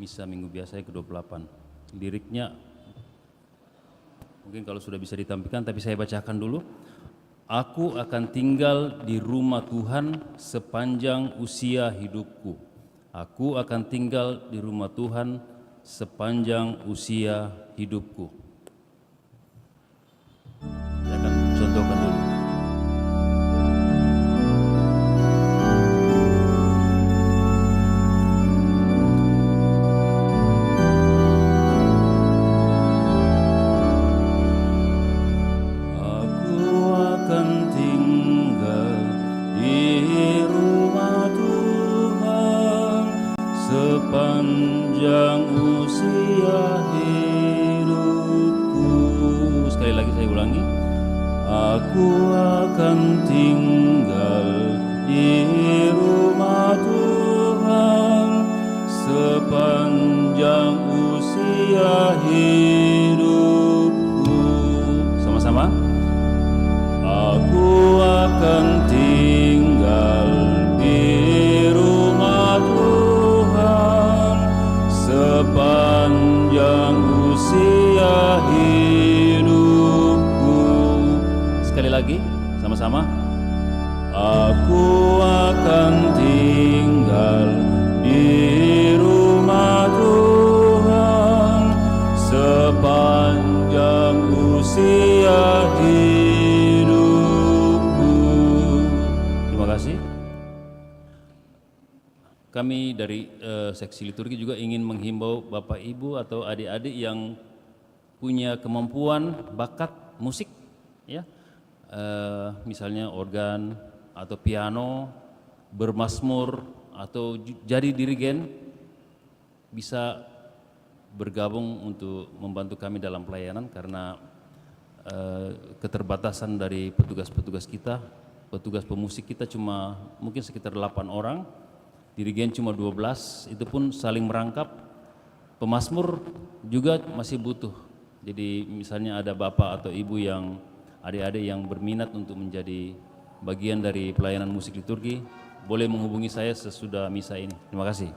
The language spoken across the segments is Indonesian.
misa minggu biasa yang ke-28. Liriknya mungkin kalau sudah bisa ditampilkan, tapi saya bacakan dulu. Aku akan tinggal di rumah Tuhan sepanjang usia hidupku. Aku akan tinggal di rumah Tuhan sepanjang usia hidupku. Saya akan contohkan dulu. Sepanjang usia hidupku. Sekali lagi saya ulangi. Aku akan tinggal di rumah Tuhan sepanjang usia hidupku. Sama-sama. Aku akan tinggal di rumah Tuhan sepanjang usia hidupku. Sekali lagi, sama-sama. Aku akan tinggal di rumah Tuhan sepanjang usia hidupku. Terima kasih. Kami dari seksi liturgi juga ingin menghimbau Bapak Ibu atau adik-adik yang punya kemampuan bakat musik, ya, misalnya organ atau piano, bermazmur atau jadi dirigen, bisa bergabung untuk membantu kami dalam pelayanan karena keterbatasan dari petugas-petugas kita. Petugas pemusik kita cuma mungkin sekitar 8 orang. Dirigen cuma 12, itu pun saling merangkap. Pemazmur juga masih butuh. Jadi misalnya ada bapak atau ibu yang adik-adik yang berminat untuk menjadi bagian dari pelayanan musik liturgi, boleh menghubungi saya sesudah misa ini. Terima kasih.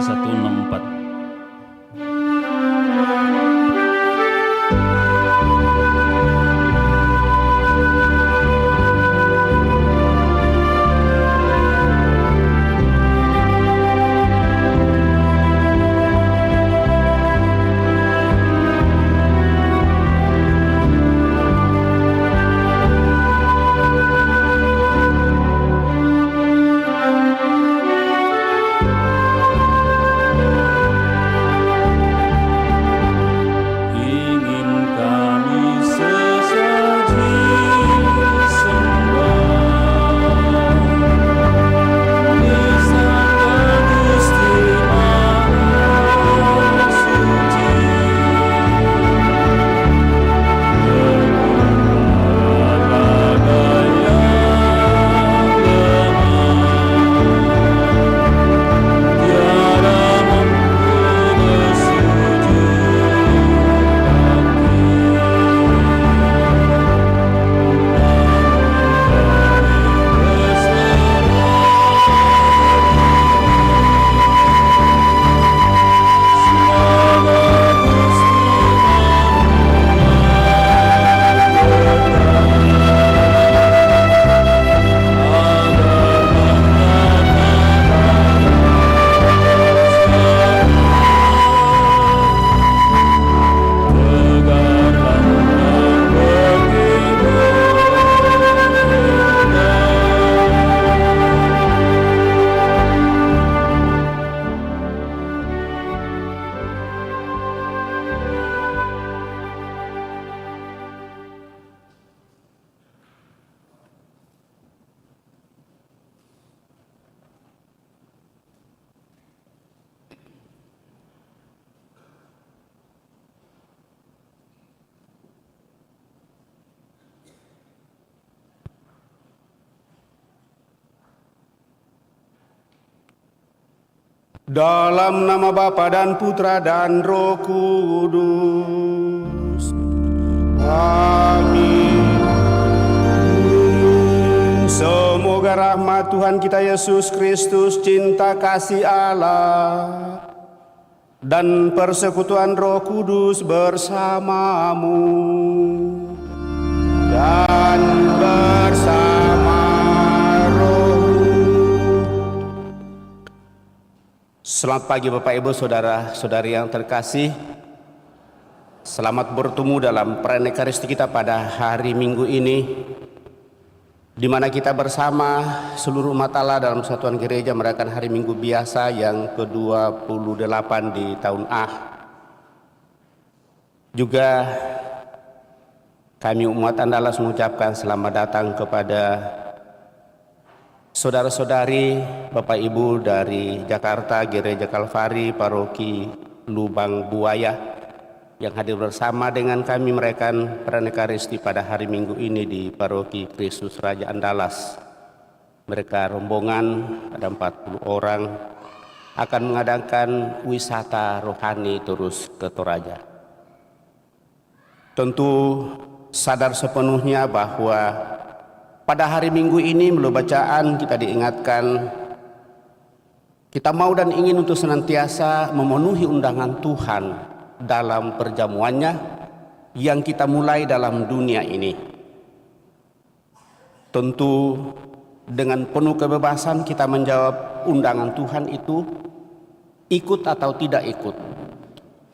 Proklamasi 164. Dalam nama Bapa dan Putra dan Roh Kudus. Amin. Semoga rahmat Tuhan kita Yesus Kristus, cinta kasih Allah, dan persekutuan Roh Kudus bersamamu dan bersama Selamat pagi Bapak Ibu Saudara-saudari yang terkasih. Selamat bertemu dalam perayaan Ekaristi kita pada hari Minggu ini, di mana kita bersama seluruh umat Allah dalam Satuan Gereja merayakan hari Minggu biasa yang ke-28 di tahun A. Juga kami umat Andalas mengucapkan selamat datang kepada saudara-saudari, Bapak Ibu dari Jakarta, Gereja Kalvari, Paroki Lubang Buaya yang hadir bersama dengan kami merayakan perayaan Ekaristi pada hari Minggu ini di Paroki Kristus Raja Andalas. Mereka rombongan, ada 40 orang, akan mengadakan wisata rohani terus ke Toraja. Tentu sadar sepenuhnya bahwa pada hari Minggu ini melalui bacaan kita diingatkan, kita mau dan ingin untuk senantiasa memenuhi undangan Tuhan dalam perjamuannya yang kita mulai dalam dunia ini. Tentu dengan penuh kebebasan kita menjawab undangan Tuhan itu, ikut atau tidak ikut.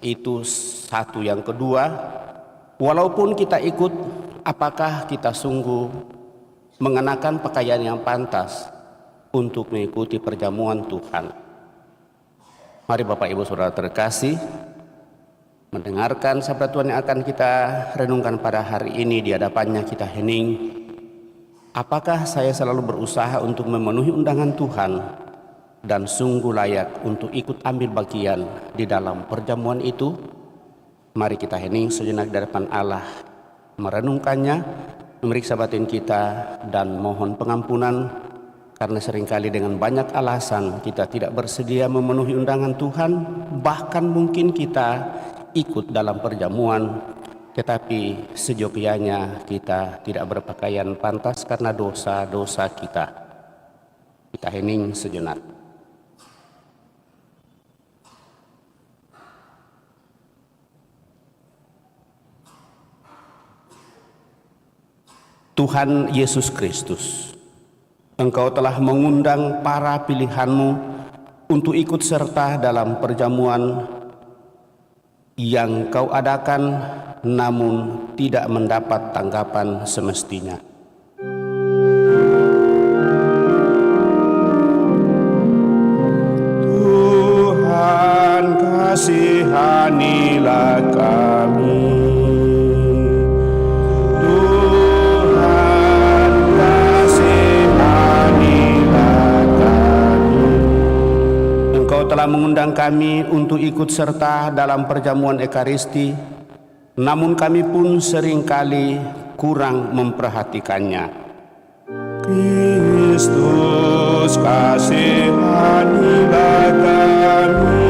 Itu satu. Yang kedua, walaupun kita ikut, apakah kita sungguh mengenakan pakaian yang pantas untuk mengikuti perjamuan Tuhan. Mari Bapak Ibu Saudara terkasih, mendengarkan sabda Tuhan yang akan kita renungkan pada hari ini. Di hadapannya kita hening, apakah saya selalu berusaha untuk memenuhi undangan Tuhan dan sungguh layak untuk ikut ambil bagian di dalam perjamuan itu? Mari kita hening sejenak di hadapan Allah, merenungkannya, memeriksa batin kita dan mohon pengampunan karena seringkali dengan banyak alasan kita tidak bersedia memenuhi undangan Tuhan, bahkan mungkin kita ikut dalam perjamuan tetapi sejogianya kita tidak berpakaian pantas karena dosa-dosa kita. Kita hening sejenak. Tuhan Yesus Kristus, Engkau telah mengundang para pilihan-Mu untuk ikut serta dalam perjamuan yang Kau adakan, namun tidak mendapat tanggapan semestinya. Tuhan, kasihanilah kami. Tuhan, kasihanilah kami. Engkau telah mengundang kami untuk ikut serta dalam perjamuan Ekaristi, namun kami pun seringkali kurang memperhatikannya. Kristus, kasihanilah kami.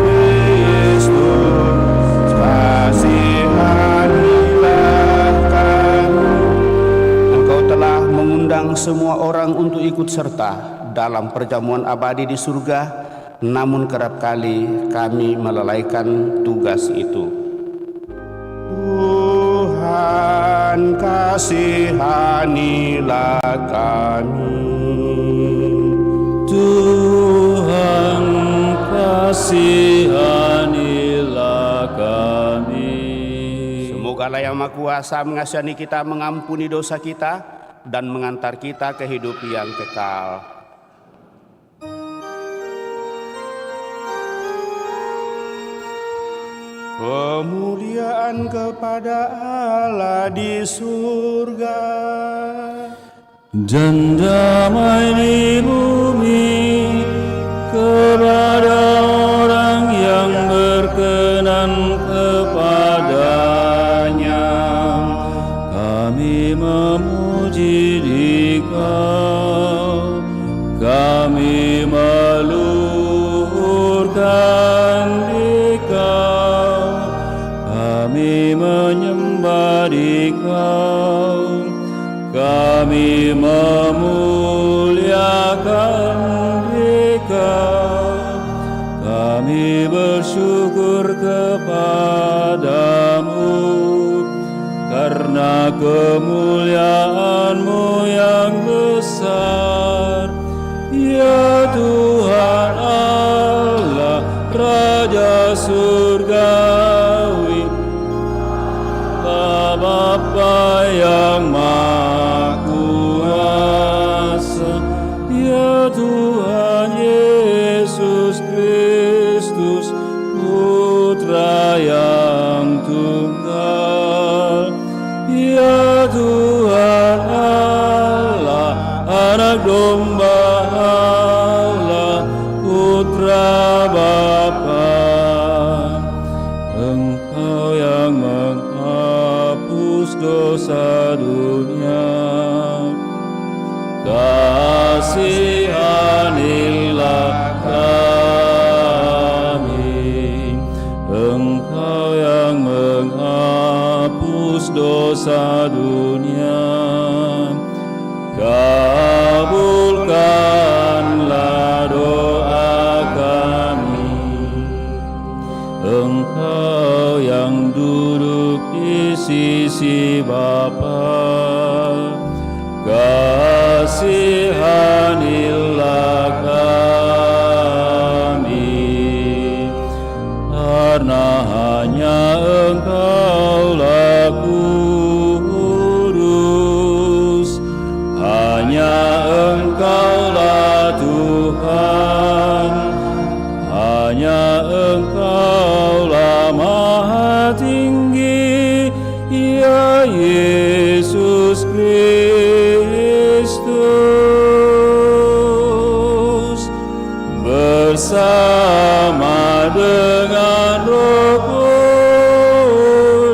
Kristus, kasihanilah kami. Engkau telah mengundang semua orang untuk ikut serta dalam perjamuan abadi di surga, namun kerap kali kami melalaikan tugas itu. Tuhan, kasihanilah kami. Tuhan, kasihanilah kami. Semoga Yang Maha Kuasa mengasihani kita, mengampuni dosa kita, dan mengantar kita ke hidup yang kekal. Kemuliaan kepada Allah di surga, dan damai di bumi kepada orang yang berkenan kepadanya. Kami memuji Dikau, kami meluhurkan Dikau, kami menyembah Dikau, kami memuliakan Dikau, kami bersyukur kepadamu karena kemuliaan-Mu yang besar, ya Tuhan Allah, Raja surgawi, Bapa yang Maha Kuasa, ya Tuhan Yesus Kristus, Putra yang tunggal, ya Tuhan Allah, Anak Domba Allah, Putra Bapa. Engkau yang menghapus dosa dunia, kasihanilah kami. Engkau yang menghapus dosa dunia, kabulkanlah doa kami. Engkau yang duduk di sisi Bapa, kasihanilah kami. Karena hanya Engkaulah kudus, hanya Engkaulah Tuhan, hanya Engkaulah Maha Tinggi, ya Yesus Kristus, bersama dengan Roh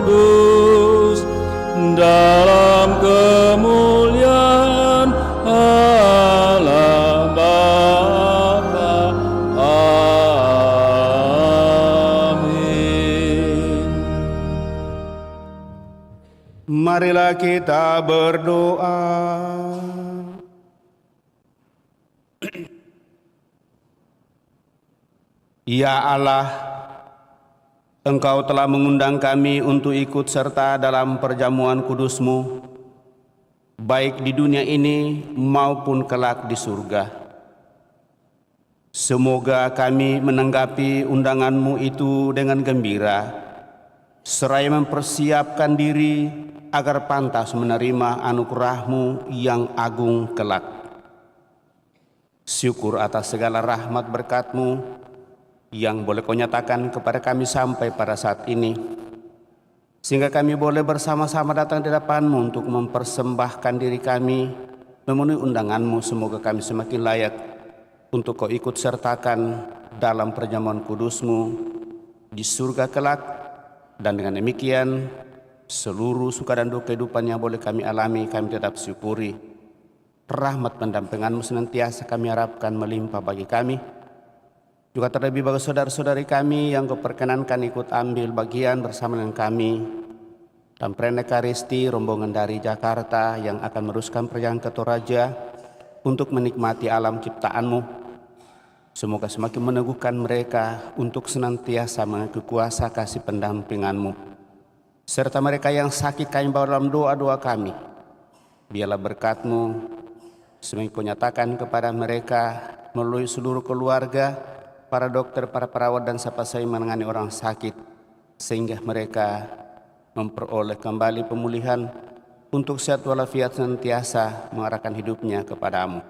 Kudus, dalam kemuliaan Allah Bapa. Amin. marilah kita berdoa. Ya Allah, Engkau telah mengundang kami untuk ikut serta dalam perjamuan kudus-Mu, baik di dunia ini maupun kelak di surga. Semoga kami menanggapi undangan-Mu itu dengan gembira, seraya mempersiapkan diri agar pantas menerima anugerah-Mu yang agung kelak. Syukur atas segala rahmat berkat-Mu yang boleh Kau nyatakan kepada kami sampai pada saat ini, sehingga kami boleh bersama-sama datang di hadapan-Mu untuk mempersembahkan diri kami memenuhi undangan-Mu. Semoga kami semakin layak untuk Kau ikut sertakan dalam perjamuan kudus-Mu di surga kelak. Dan dengan demikian, seluruh suka dan duka kehidupan yang boleh kami alami, kami tetap syukuri. Rahmat pendampingan-Mu senantiasa kami harapkan melimpah bagi kami. Juga terlebih bagi saudara-saudari kami yang Kau perkenankan ikut ambil bagian bersama dengan kami dan perayaan Ekaristi rombongan dari Jakarta yang akan meneruskan perjalanan ke Toraja untuk menikmati alam ciptaan-Mu. Semoga semakin meneguhkan mereka untuk senantiasa mengikuti kuasa kasih pendampingan-Mu. Serta mereka yang sakit kami bawa dalam doa-doa kami. Biarlah berkat-Mu semakin Kau nyatakan kepada mereka melalui seluruh keluarga, para dokter, para perawat, dan siapa saja yang menangani orang sakit, sehingga mereka memperoleh kembali pemulihan untuk sehat walafiat senantiasa mengarahkan hidupnya kepadamu.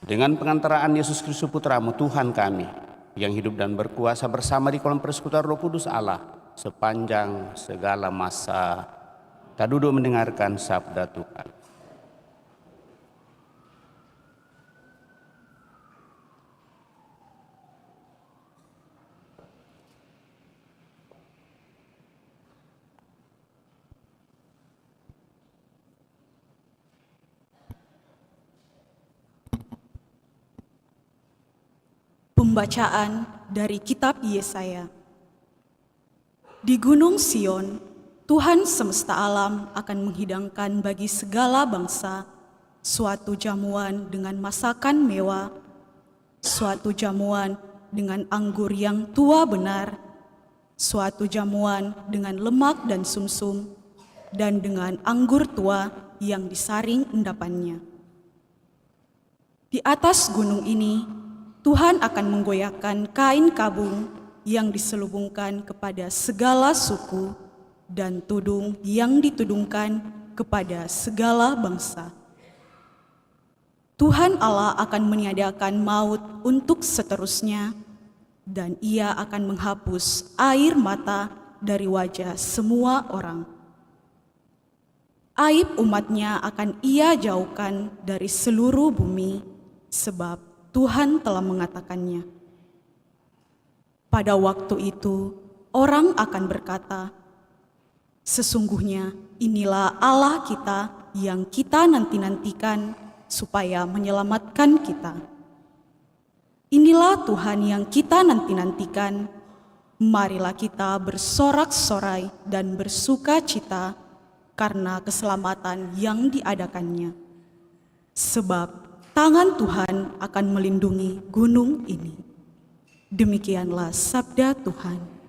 Dengan pengantaraan Yesus Kristus Putra-Mu, Tuhan kami, yang hidup dan berkuasa bersama di kolam persekutuan Roh Kudus Allah sepanjang segala masa. Kita duduk mendengarkan sabda Tuhan. Pembacaan dari Kitab Yesaya. Di Gunung Sion, Tuhan semesta alam akan menghidangkan bagi segala bangsa suatu jamuan dengan masakan mewah, suatu jamuan dengan anggur yang tua benar, suatu jamuan dengan lemak dan sumsum, dan dengan anggur tua yang disaring endapannya. Di atas gunung ini, Tuhan akan menggoyahkan kain kabung yang diselubungkan kepada segala suku dan tudung yang ditudungkan kepada segala bangsa. Tuhan Allah akan meniadakan maut untuk seterusnya, dan Ia akan menghapus air mata dari wajah semua orang. Aib umatnya akan Ia jauhkan dari seluruh bumi, sebab Tuhan telah mengatakannya. Pada waktu itu, orang akan berkata, "Sesungguhnya inilah Allah kita yang kita nanti-nantikan supaya menyelamatkan kita. Inilah Tuhan yang kita nanti-nantikan, marilah kita bersorak-sorai dan bersuka cita karena keselamatan yang diadakannya. Sebab tangan Tuhan akan melindungi gunung ini." Demikianlah sabda Tuhan.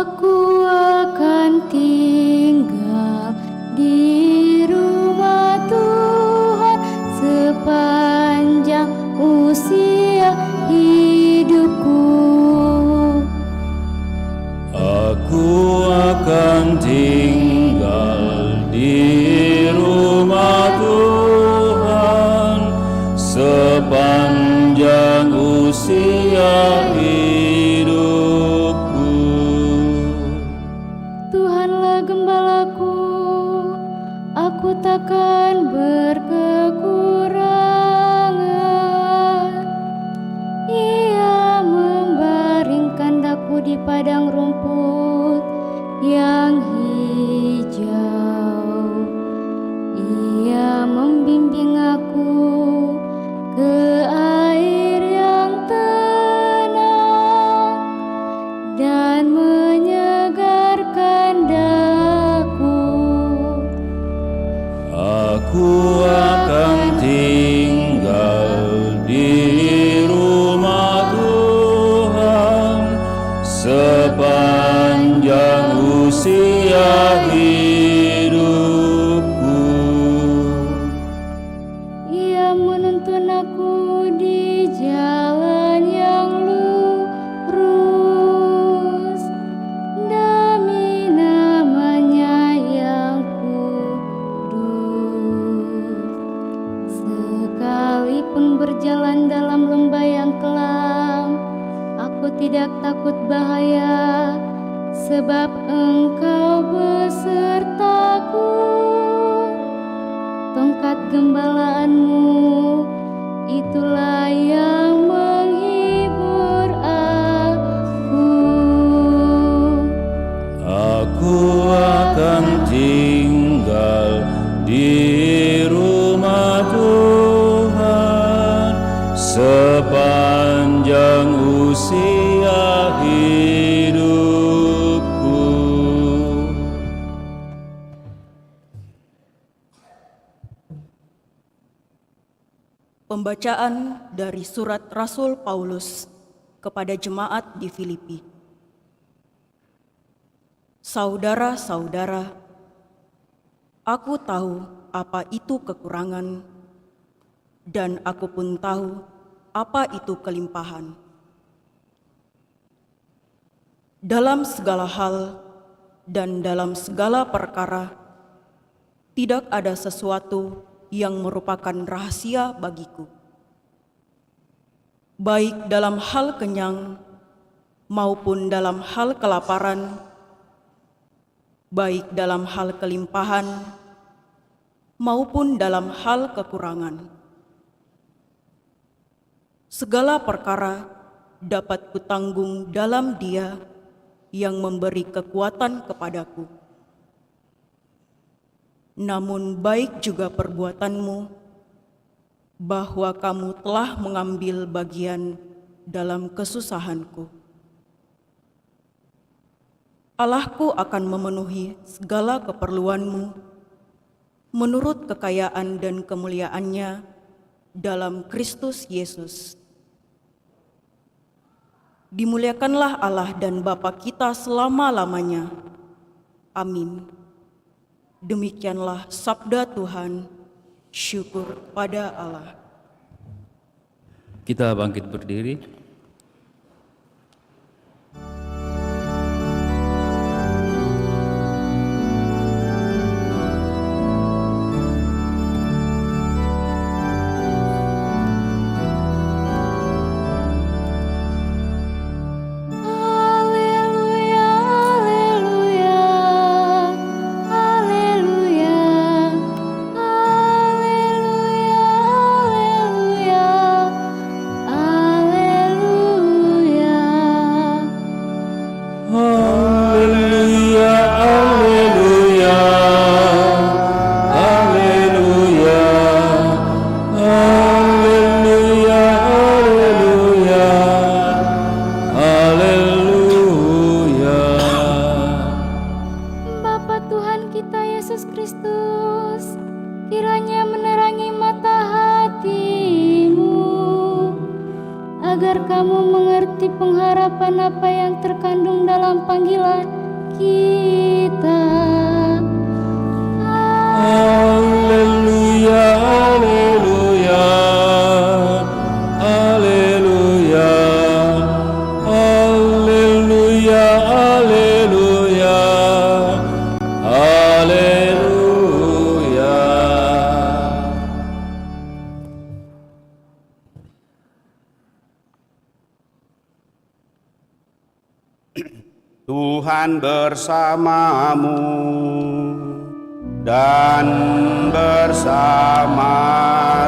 Aku akan tinggal di rumah Tuhan sepanjang usia hidupku. Aku akan tinggal di rumah Tuhan sepanjang usia hidupku. Tuhanlah gembalaku, aku takkan berkekurangan. Ia membaringkan daku di padang rumput yang hijau. Ia Pembacaan dari surat Rasul Paulus kepada jemaat di Filipi. Saudara-saudara, aku tahu apa itu kekurangan, dan aku pun tahu apa itu kelimpahan. Dalam segala hal dan dalam segala perkara, tidak ada sesuatu yang merupakan rahasia bagiku. Baik dalam hal kenyang maupun dalam hal kelaparan, baik dalam hal kelimpahan maupun dalam hal kekurangan. Segala perkara dapat kutanggung dalam Dia yang memberi kekuatan kepadaku. Namun baik juga perbuatanmu, bahwa kamu telah mengambil bagian dalam kesusahanku. Allahku akan memenuhi segala keperluanmu menurut kekayaan dan kemuliaan-Nya dalam Kristus Yesus. Dimuliakanlah Allah dan Bapa kita selama-lamanya. Amin. Demikianlah sabda Tuhan. Syukur pada Allah. Kita bangkit berdiri. agar kamu mengerti pengharapan apa yang terkandung dalam panggilan kita. Haleluya, haleluya, haleluya, haleluya, haleluya, haleluya. Tuhan bersamamu dan bersama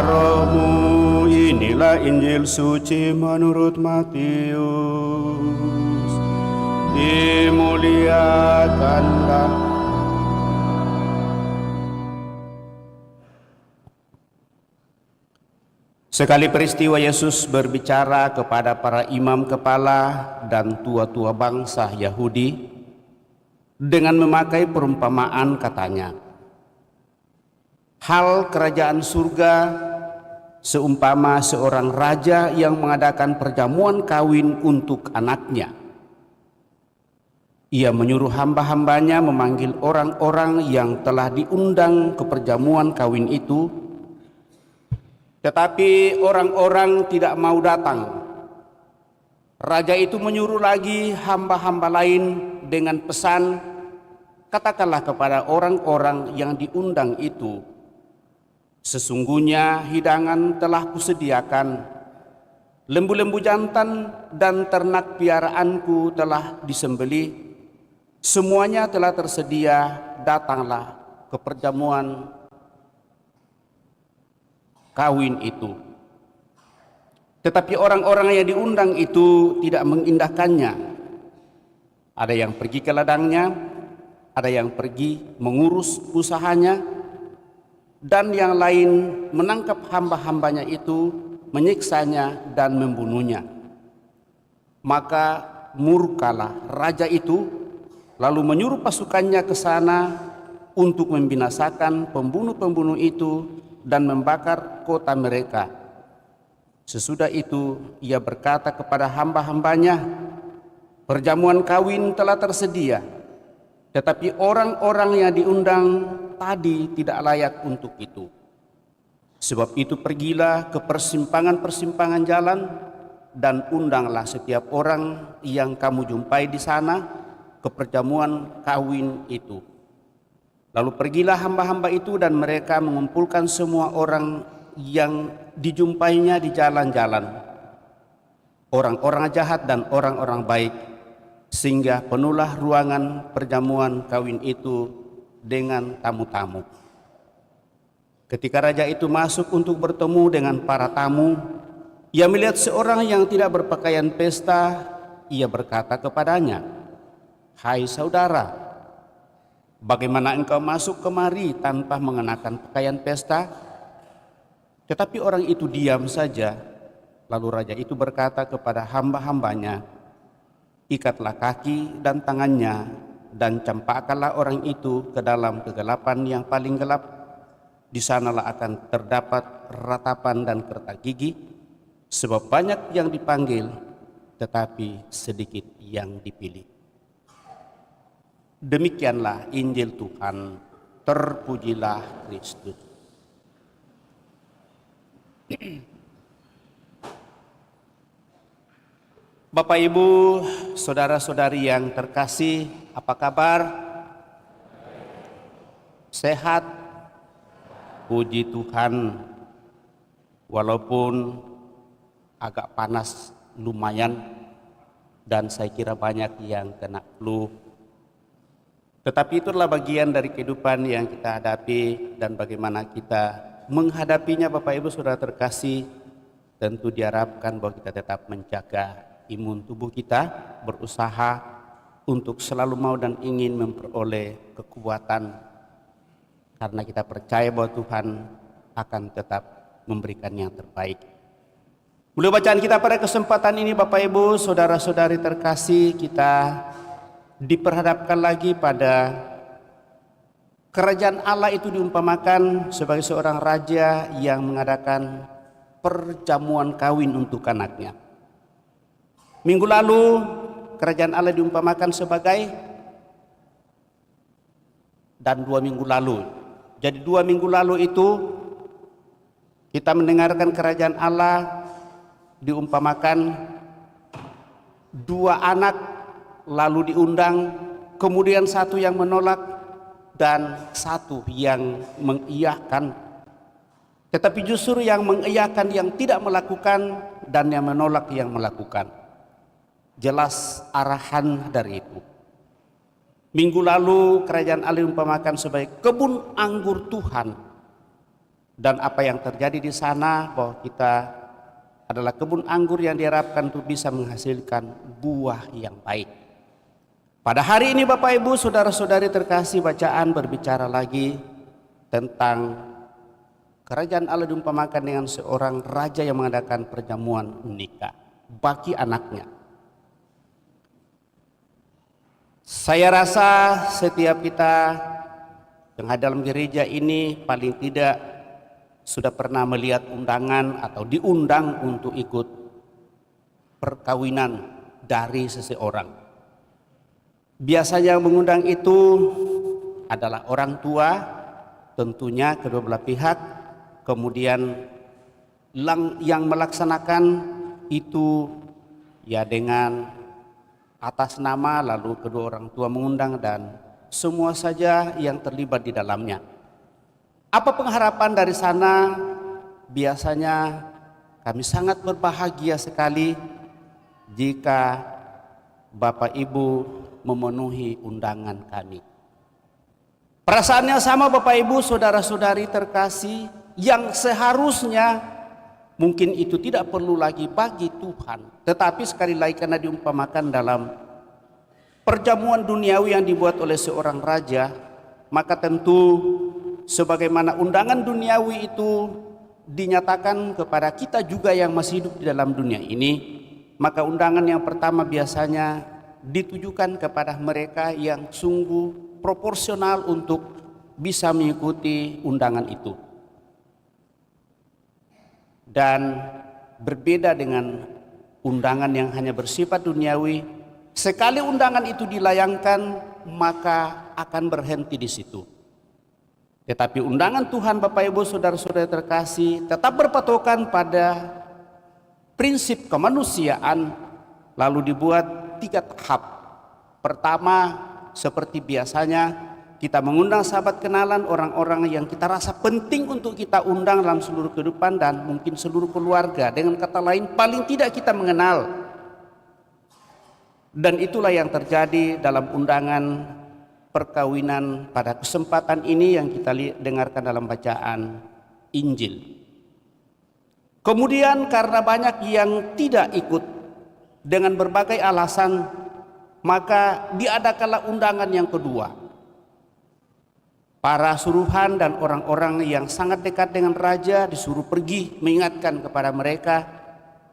rohmu. Inilah Injil suci menurut Matius. Dimuliakanlah. Sekali peristiwa Yesus berbicara kepada para imam kepala dan tua-tua bangsa Yahudi dengan memakai perumpamaan, katanya, hal kerajaan surga seumpama seorang raja yang mengadakan perjamuan kawin untuk anaknya. Ia menyuruh hamba-hambanya memanggil orang-orang yang telah diundang ke perjamuan kawin itu, tetapi orang-orang tidak mau datang. Raja itu menyuruh lagi hamba-hamba lain dengan pesan, katakanlah kepada orang-orang yang diundang itu, sesungguhnya hidangan telah kusediakan, lembu-lembu jantan dan ternak piaraanku telah disembelih, semuanya telah tersedia, datanglah ke perjamuan kawin itu. Tetapi orang-orang yang diundang itu tidak mengindahkannya. Ada yang pergi ke ladangnya, ada yang pergi mengurus usahanya, dan yang lain menangkap hamba-hambanya itu, menyiksanya dan membunuhnya. Maka murkalah raja itu, lalu menyuruh pasukannya ke sana untuk membinasakan pembunuh-pembunuh itu dan membakar kota mereka. Sesudah itu ia berkata kepada hamba-hambanya, perjamuan kawin telah tersedia, tetapi orang-orang yang diundang tadi tidak layak untuk itu. Sebab itu pergilah ke persimpangan-persimpangan jalan dan undanglah setiap orang yang kamu jumpai di sana ke perjamuan kawin itu. Lalu pergilah hamba-hamba itu dan mereka mengumpulkan semua orang yang dijumpainya di jalan-jalan, orang-orang jahat dan orang-orang baik, sehingga penuhlah ruangan perjamuan kawin itu dengan tamu-tamu. Ketika raja itu masuk untuk bertemu dengan para tamu, ia melihat seorang yang tidak berpakaian pesta. Ia berkata kepadanya, "Hai saudara, bagaimana engkau masuk kemari tanpa mengenakan pakaian pesta?" Tetapi orang itu diam saja. Lalu raja itu berkata kepada hamba-hambanya, "Ikatlah kaki dan tangannya dan campakkanlah orang itu ke dalam kegelapan yang paling gelap. Di sanalah akan terdapat ratapan dan kertak gigi, sebab banyak yang dipanggil, tetapi sedikit yang dipilih." Demikianlah Injil Tuhan. Terpujilah Kristus. Bapak, Ibu, saudara-saudari yang terkasih, apa kabar? Sehat? Puji Tuhan. Walaupun agak panas lumayan dan saya kira banyak yang kena flu, tetapi itu adalah bagian dari kehidupan yang kita hadapi, dan bagaimana kita menghadapinya, Bapak Ibu saudara terkasih, tentu diharapkan bahwa kita tetap menjaga imun tubuh kita, berusaha untuk selalu mau dan ingin memperoleh kekuatan, karena kita percaya bahwa Tuhan akan tetap memberikan yang terbaik. Mulai bacaan kita pada kesempatan ini, Bapak Ibu saudara-saudari terkasih, kita diperhadapkan lagi pada kerajaan Allah itu diumpamakan sebagai seorang raja yang mengadakan perjamuan kawin untuk anaknya. Minggu lalu kerajaan Allah diumpamakan sebagai, dan 2 minggu lalu. Jadi 2 minggu lalu itu kita mendengarkan kerajaan Allah diumpamakan 2 anak lalu diundang, kemudian 1 yang menolak dan 1 yang mengiyakan. Tetapi justru yang mengiyakan yang tidak melakukan, dan yang menolak yang melakukan. Jelas arahan dari itu. Minggu lalu kerajaan Allah diumpamakan sebagai kebun anggur Tuhan, dan apa yang terjadi di sana bahwa kita adalah kebun anggur yang diharapkan untuk bisa menghasilkan buah yang baik. Pada hari ini, Bapak Ibu saudara-saudari terkasih, bacaan berbicara lagi tentang kerajaan Allah diumpamakan dengan seorang raja yang mengadakan perjamuan nikah bagi anaknya. Saya rasa setiap kita yang ada dalam gereja ini paling tidak sudah pernah melihat undangan atau diundang untuk ikut perkawinan dari seseorang. Biasanya yang mengundang itu adalah orang tua, tentunya kedua belah pihak. Kemudian yang melaksanakan itu ya dengan atas nama, lalu kedua orang tua mengundang, dan semua saja yang terlibat di dalamnya. Apa pengharapan dari sana? Biasanya kami sangat berbahagia sekali jika Bapak Ibu memenuhi undangan kami. Perasaannya sama, Bapak Ibu saudara-saudari terkasih, yang seharusnya mungkin itu tidak perlu lagi bagi Tuhan, tetapi sekali lagi karena diumpamakan dalam perjamuan duniawi yang dibuat oleh seorang raja, maka tentu sebagaimana undangan duniawi itu dinyatakan kepada kita juga yang masih hidup di dalam dunia ini, maka undangan yang pertama biasanya ditujukan kepada mereka yang sungguh proporsional untuk bisa mengikuti undangan itu. Dan berbeda dengan undangan yang hanya bersifat duniawi. Sekali undangan itu dilayangkan, maka akan berhenti di situ. Tetapi undangan Tuhan, Bapak Ibu Saudara-saudara terkasih, tetap berpatokan pada prinsip kemanusiaan, lalu dibuat 3 tahap. Pertama, seperti biasanya, kita mengundang sahabat kenalan, orang-orang yang kita rasa penting untuk kita undang dalam seluruh kehidupan dan mungkin seluruh keluarga. Dengan kata lain, paling tidak kita mengenal. Dan itulah yang terjadi dalam undangan perkawinan pada kesempatan ini yang kita dengarkan dalam bacaan Injil. Kemudian karena banyak yang tidak ikut dengan berbagai alasan, maka diadakanlah undangan yang kedua. Para suruhan dan orang-orang yang sangat dekat dengan raja disuruh pergi mengingatkan kepada mereka,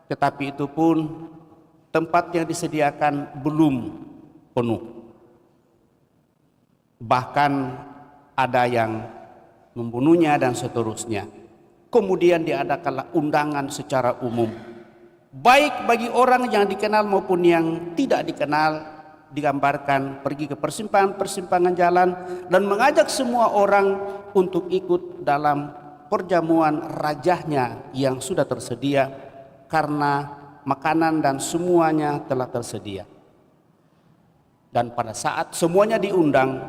tetapi itu pun tempat yang disediakan belum penuh. Bahkan ada yang membunuhnya dan seterusnya. Kemudian diadakanlah undangan secara umum, baik bagi orang yang dikenal maupun yang tidak dikenal. Digambarkan pergi ke persimpangan-persimpangan jalan dan mengajak semua orang untuk ikut dalam perjamuan rajanya yang sudah tersedia, karena makanan dan semuanya telah tersedia. Dan pada saat semuanya diundang,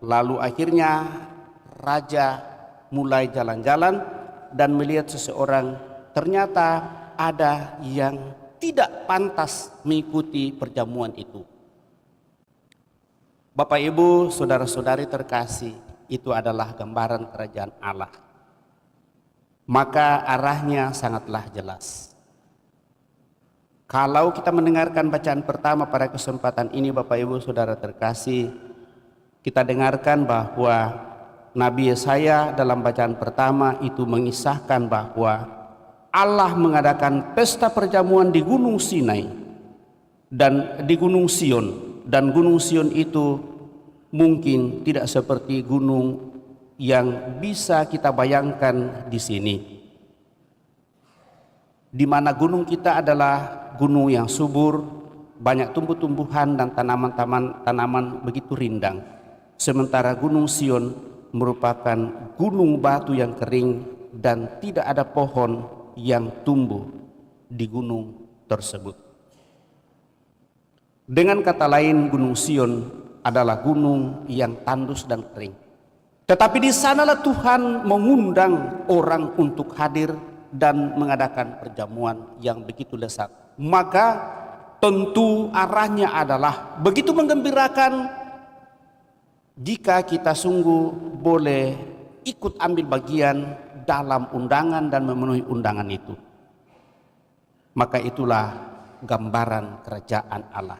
lalu akhirnya raja mulai jalan-jalan dan melihat seseorang, ternyata ada yang tidak pantas mengikuti perjamuan itu. Bapak Ibu Saudara-saudari terkasih, itu adalah gambaran kerajaan Allah. Maka arahnya sangatlah jelas. Kalau kita mendengarkan bacaan pertama pada kesempatan ini, Bapak Ibu Saudara terkasih, kita dengarkan bahwa Nabi Yesaya dalam bacaan pertama itu mengisahkan bahwa Allah mengadakan pesta perjamuan di Gunung Sinai dan di Gunung Sion. Dan Gunung Sion itu mungkin tidak seperti gunung yang bisa kita bayangkan di sini, di mana gunung kita adalah gunung yang subur, banyak tumbuh-tumbuhan dan tanaman begitu rindang. Sementara Gunung Sion merupakan gunung batu yang kering dan tidak ada pohon yang tumbuh di gunung tersebut. Dengan kata lain, Gunung Sion adalah gunung yang tandus dan kering. Tetapi di sanalah Tuhan mengundang orang untuk hadir dan mengadakan perjamuan yang begitu lezat. Maka tentu arahnya adalah begitu menggembirakan jika kita sungguh boleh ikut ambil bagian dalam undangan dan memenuhi undangan itu. Maka itulah gambaran kerajaan Allah.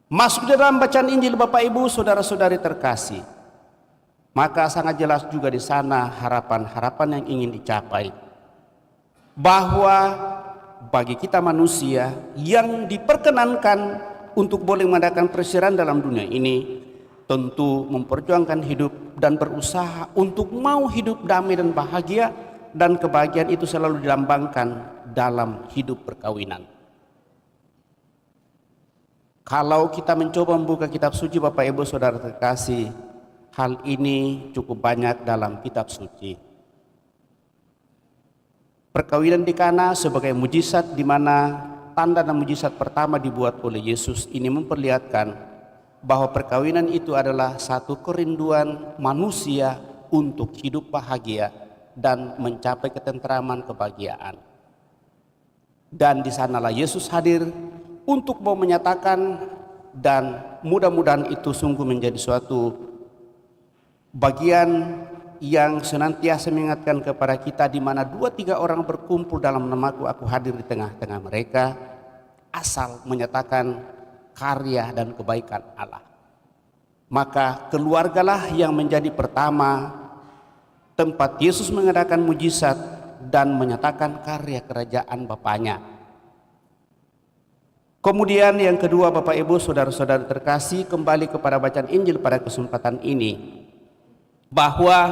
Masuk dalam bacaan Injil Bapak Ibu Saudara-saudari terkasih, maka sangat jelas juga di sana harapan-harapan yang ingin dicapai, bahwa bagi kita manusia yang diperkenankan untuk boleh mengadakan persiaran dalam dunia ini, tentu memperjuangkan hidup dan berusaha untuk mau hidup damai dan bahagia, dan kebahagiaan itu selalu dilambangkan dalam hidup perkawinan. Kalau kita mencoba membuka kitab suci Bapak Ibu Saudara terkasih, hal ini cukup banyak dalam kitab suci. Perkawinan di Kana sebagai mujizat di mana tanda dan mujizat pertama dibuat oleh Yesus ini memperlihatkan bahwa perkawinan itu adalah satu kerinduan manusia untuk hidup bahagia dan mencapai ketentraman kebahagiaan. Dan di sanalah Yesus hadir untuk mau menyatakan, dan mudah-mudahan itu sungguh menjadi suatu bagian yang senantiasa mengingatkan kepada kita, di mana 2-3 orang berkumpul dalam namaku, aku hadir di tengah-tengah mereka, asal menyatakan karya dan kebaikan Allah. Maka keluargalah yang menjadi pertama tempat Yesus mengadakan mujizat dan menyatakan karya kerajaan Bapaknya. Kemudian yang kedua Bapak Ibu Saudara-saudara terkasih, kembali kepada bacaan Injil pada kesempatan ini, bahwa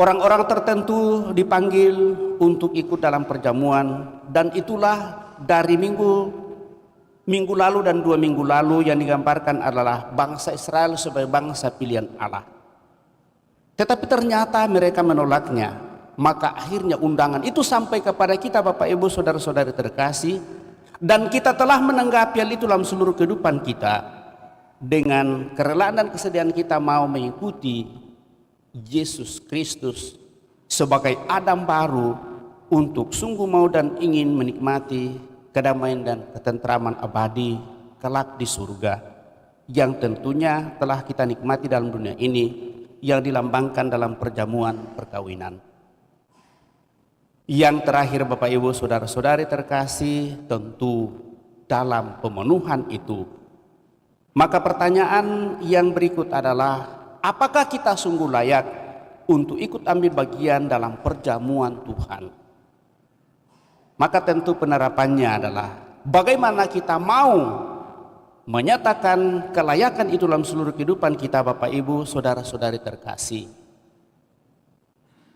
Orang-orang tertentu dipanggil untuk ikut dalam perjamuan, dan itulah dari minggu lalu dan 2 minggu lalu yang digambarkan adalah bangsa Israel sebagai bangsa pilihan Allah. Tetapi ternyata mereka menolaknya, maka akhirnya undangan itu sampai kepada kita Bapak Ibu Saudara-saudari terkasih, dan kita telah menanggapi hal itu dalam seluruh kehidupan kita dengan kerelaan dan kesediaan kita mau mengikuti Yesus Kristus sebagai Adam baru untuk sungguh mau dan ingin menikmati kedamaian dan ketentraman abadi kelak di surga yang tentunya telah kita nikmati dalam dunia ini, yang dilambangkan dalam perjamuan perkawinan. Yang terakhir Bapak Ibu Saudara-saudari terkasih, tentu dalam pemenuhan itu, maka pertanyaan yang berikut adalah, apakah kita sungguh layak untuk ikut ambil bagian dalam perjamuan Tuhan? Maka tentu penerapannya adalah bagaimana kita mau menyatakan kelayakan itu dalam seluruh kehidupan kita Bapak Ibu Saudara-saudari terkasih.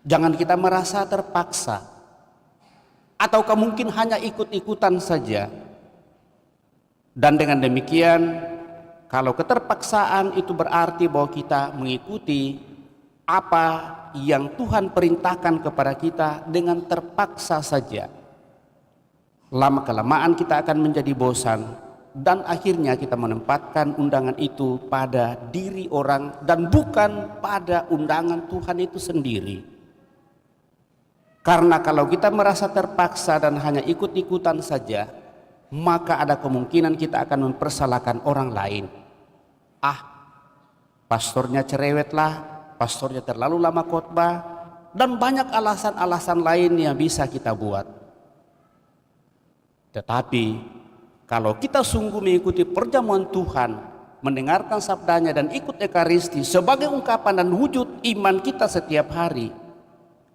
Jangan kita merasa terpaksa, ataukah mungkin hanya ikut-ikutan saja. Dan dengan demikian, kalau keterpaksaan itu berarti bahwa kita mengikuti apa yang Tuhan perintahkan kepada kita dengan terpaksa saja, lama-kelamaan kita akan menjadi bosan, dan akhirnya kita menempatkan undangan itu pada diri orang dan bukan pada undangan Tuhan itu sendiri. Karena kalau kita merasa terpaksa dan hanya ikut-ikutan saja, maka ada kemungkinan kita akan mempersalahkan orang lain. Pastornya cerewet lah, pastornya terlalu lama khotbah, dan banyak alasan-alasan lain yang bisa kita buat. Tetapi kalau kita sungguh mengikuti perjamuan Tuhan, mendengarkan sabdanya dan ikut ekaristi sebagai ungkapan dan wujud iman kita setiap hari,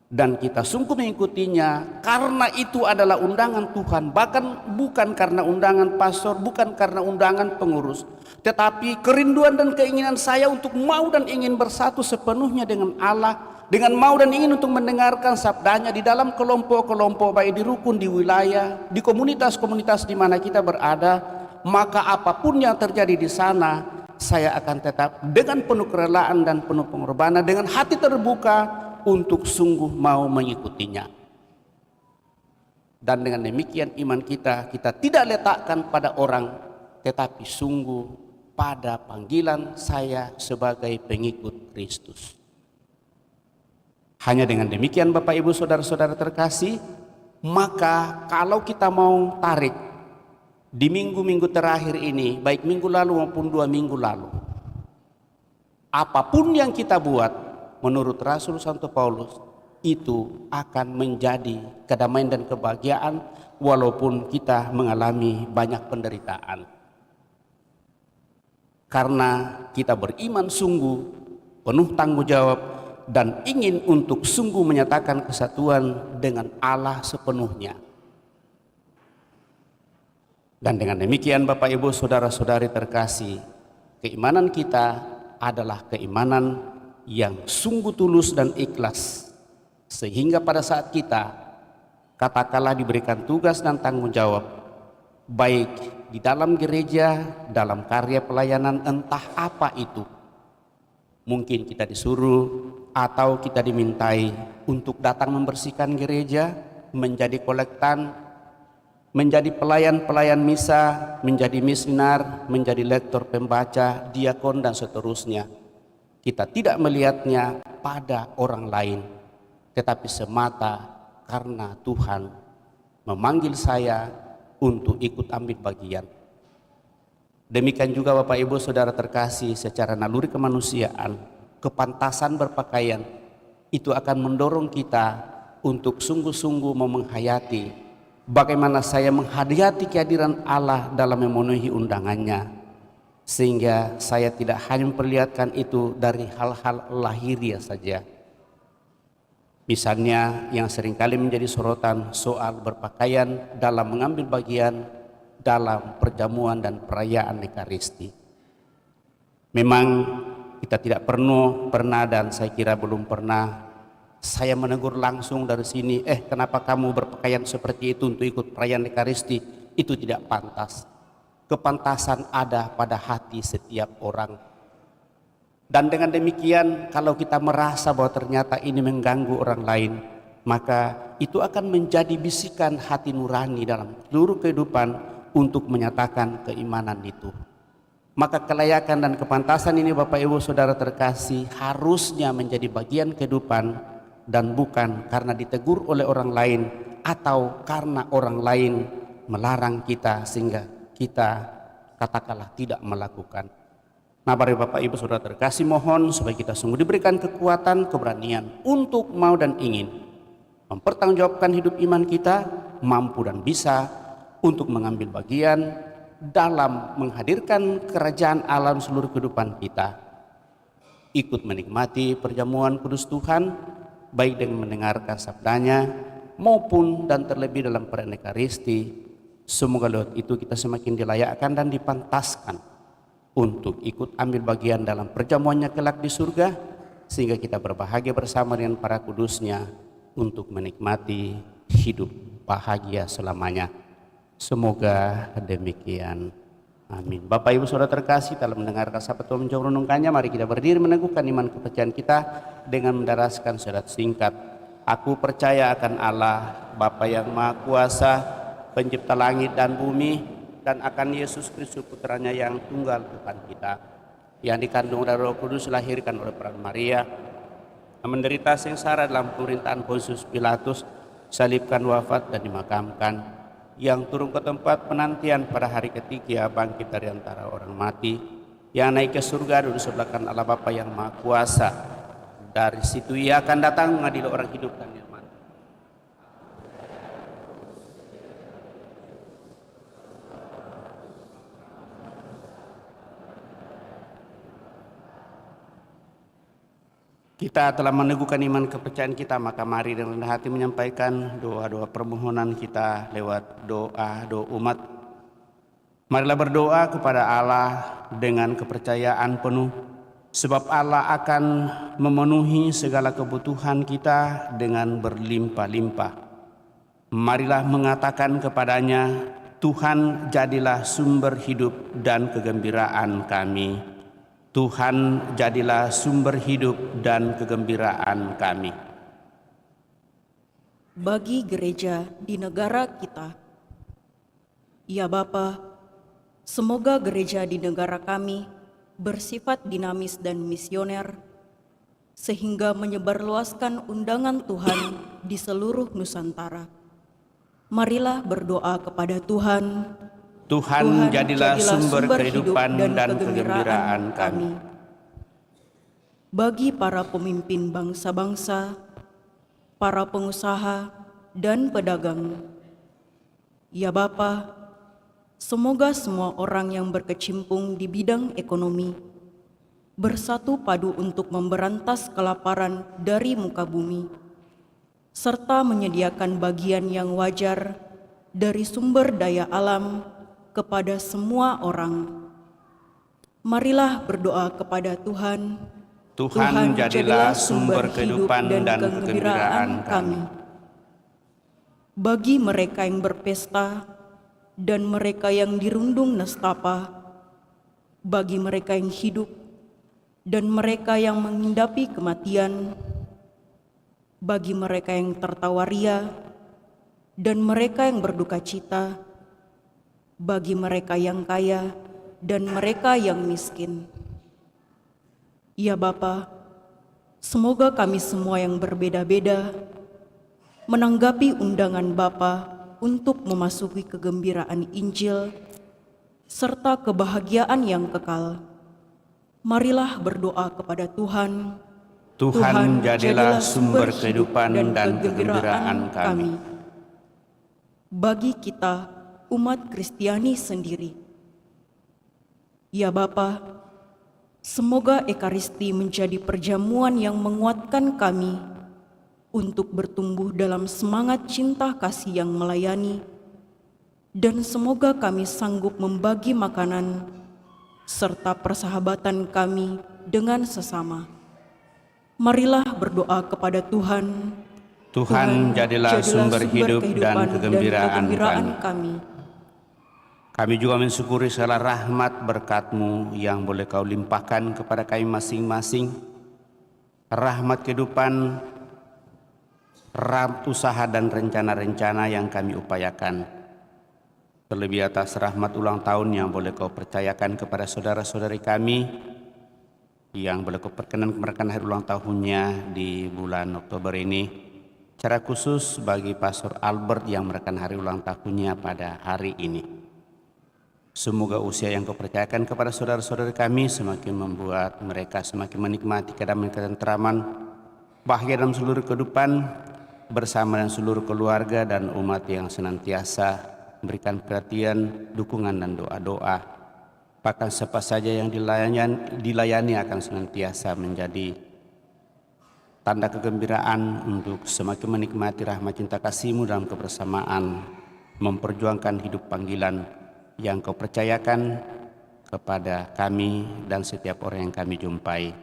dan kita sungguh mengikutinya karena itu adalah undangan Tuhan, bahkan bukan karena undangan pastor, bukan karena undangan pengurus, tetapi kerinduan dan keinginan saya untuk mau dan ingin bersatu sepenuhnya dengan Allah, dengan mau dan ingin untuk mendengarkan sabdanya di dalam kelompok-kelompok, baik di rukun, di wilayah, di komunitas-komunitas di mana kita berada, maka apapun yang terjadi di sana, saya akan tetap dengan penuh kerelaan dan penuh pengorbanan, dengan hati terbuka untuk sungguh mau mengikutinya. Dan dengan demikian iman kita tidak letakkan pada orang, tetapi sungguh pada panggilan saya sebagai pengikut Kristus. Hanya dengan demikian Bapak Ibu Saudara-saudara terkasih, maka kalau kita mau tarik di minggu-minggu terakhir ini, baik minggu lalu maupun 2 minggu lalu, apapun yang kita buat menurut Rasul Santo Paulus itu akan menjadi kedamaian dan kebahagiaan walaupun kita mengalami banyak penderitaan. Karena kita beriman sungguh, penuh tanggung jawab, dan ingin untuk sungguh menyatakan kesatuan dengan Allah sepenuhnya. Dan dengan demikian Bapak Ibu Saudara-saudari terkasih, keimanan kita adalah keimanan yang sungguh tulus dan ikhlas, sehingga pada saat kita katakanlah diberikan tugas dan tanggung jawab, baik di dalam gereja, dalam karya pelayanan entah apa itu, mungkin kita disuruh atau kita dimintai untuk datang membersihkan gereja, menjadi kolektan, menjadi pelayan-pelayan misa, menjadi misionar, menjadi lektor pembaca, diakon dan seterusnya. Kita tidak melihatnya pada orang lain, tetapi semata karena Tuhan memanggil saya untuk ikut ambil bagian. Demikian juga Bapak Ibu Saudara terkasih, secara naluri kemanusiaan, kepantasan berpakaian itu akan mendorong kita untuk sungguh-sungguh menghayati bagaimana saya menghayati kehadiran Allah dalam memenuhi undangannya, sehingga saya tidak hanya memperlihatkan itu dari hal-hal lahiriah saja. Misalnya yang seringkali menjadi sorotan soal berpakaian dalam mengambil bagian dalam perjamuan dan perayaan Ekaristi. Memang kita tidak pernah dan saya kira belum pernah saya menegur langsung dari sini, kenapa kamu berpakaian seperti itu untuk ikut perayaan Ekaristi? Itu tidak pantas. Kepantasan ada pada hati setiap orang. Dan dengan demikian, kalau kita merasa bahwa ternyata ini mengganggu orang lain, maka itu akan menjadi bisikan hati nurani dalam seluruh kehidupan untuk menyatakan keimanan itu. Maka kelayakan dan kepantasan ini Bapak Ibu Saudara terkasih harusnya menjadi bagian kehidupan, dan bukan karena ditegur oleh orang lain atau karena orang lain melarang kita sehingga kita katakanlah tidak melakukan. Nah, mari Bapak Ibu Saudara terkasih, mohon supaya kita sungguh diberikan kekuatan, keberanian untuk mau dan ingin mempertanggungjawabkan hidup iman kita, mampu dan bisa untuk mengambil bagian dalam menghadirkan kerajaan alam seluruh kehidupan kita. Ikut menikmati perjamuan kudus Tuhan, baik dengan mendengarkan sabdanya maupun dan terlebih dalam perayaan Ekaristi. Semoga lewat itu kita semakin dilayakkan dan dipantaskan untuk ikut ambil bagian dalam perjamuannya kelak di surga, sehingga kita berbahagia bersama dengan para kudusnya untuk menikmati hidup bahagia selamanya. Semoga demikian. Amin. Bapak Ibu Saudara terkasih, dalam mendengarkan sabda Tuhan menjauh renungkannya, mari kita berdiri meneguhkan iman kepercayaan kita dengan mendaraskan syahadat singkat. Aku percaya akan Allah, Bapa yang Maha Kuasa, pencipta langit dan bumi, dan akan Yesus Kristus putranya yang tunggal Tuhan kita, yang dikandung dari Roh Kudus, dilahirkan oleh peran Maria, menderita sengsara dalam pemerintahan Pontius Pilatus, salibkan, wafat dan dimakamkan, yang turun ke tempat penantian pada hari ketiga, bangkit dari antara orang mati, yang naik ke surga duduk sebelah kanan Allah Bapa yang Maha Kuasa. Dari situ Ia akan datang mengadili orang hidup dan yang mati. Kita telah meneguhkan iman kepercayaan kita, maka mari dengan rendah hati menyampaikan doa-doa permohonan kita lewat doa umat. Marilah berdoa kepada Allah dengan kepercayaan penuh, sebab Allah akan memenuhi segala kebutuhan kita dengan berlimpah-limpah. Marilah mengatakan kepadanya, Tuhan jadilah sumber hidup dan kegembiraan kami. Tuhan jadilah sumber hidup dan kegembiraan kami. Bagi gereja di negara kita, ya Bapa, semoga gereja di negara kami bersifat dinamis dan misioner, sehingga menyebarluaskan undangan Tuhan di seluruh Nusantara. Marilah berdoa kepada Tuhan. Tuhan jadilah sumber kehidupan dan kegembiraan kami. Bagi para pemimpin bangsa-bangsa, para pengusaha dan pedagang, ya Bapa, semoga semua orang yang berkecimpung di bidang ekonomi bersatu padu untuk memberantas kelaparan dari muka bumi, serta menyediakan bagian yang wajar dari sumber daya alam kepada semua orang. Marilah berdoa kepada Tuhan. Tuhan jadilah sumber kehidupan dan kegembiraan kami. Bagi mereka yang berpesta dan mereka yang dirundung nestapa, bagi mereka yang hidup dan mereka yang menghadapi kematian, bagi mereka yang tertawa ria dan mereka yang berduka cita, bagi mereka yang kaya dan mereka yang miskin. Ya Bapa, semoga kami semua yang berbeda-beda menanggapi undangan Bapa untuk memasuki kegembiraan Injil serta kebahagiaan yang kekal. Marilah berdoa kepada Tuhan. Tuhan jadilah sumber kehidupan dan kegembiraan kami. Bagi kita umat Kristiani sendiri, ya Bapa, semoga Ekaristi menjadi perjamuan yang menguatkan kami untuk bertumbuh dalam semangat cinta kasih yang melayani, dan semoga kami sanggup membagi makanan serta persahabatan kami dengan sesama. Marilah berdoa kepada Tuhan. Tuhan, jadilah sumber hidup dan kegembiraan kami. Kami juga mensyukuri segala rahmat berkat-Mu yang boleh Kau limpahkan kepada kami masing-masing. Rahmat kehidupan, rahmat usaha dan rencana-rencana yang kami upayakan. Terlebih atas rahmat ulang tahun yang boleh Kau percayakan kepada saudara-saudari kami yang boleh Kau perkenan merayakan hari ulang tahunnya di bulan Oktober ini. Secara khusus bagi Pastor Albert yang merayakan hari ulang tahunnya pada hari ini. Semoga usia yang Kau percayakan kepada saudara-saudari kami semakin membuat mereka semakin menikmati kedamaian ketenteraman, bahagia dalam seluruh kehidupan bersama dengan seluruh keluarga dan umat yang senantiasa memberikan perhatian, dukungan dan doa-doa. Bahkan siapa saja yang dilayani akan senantiasa menjadi tanda kegembiraan untuk semakin menikmati rahmat cinta kasih-Mu dalam kebersamaan, memperjuangkan hidup panggilan yang Kau percayakan kepada kami dan setiap orang yang kami jumpai.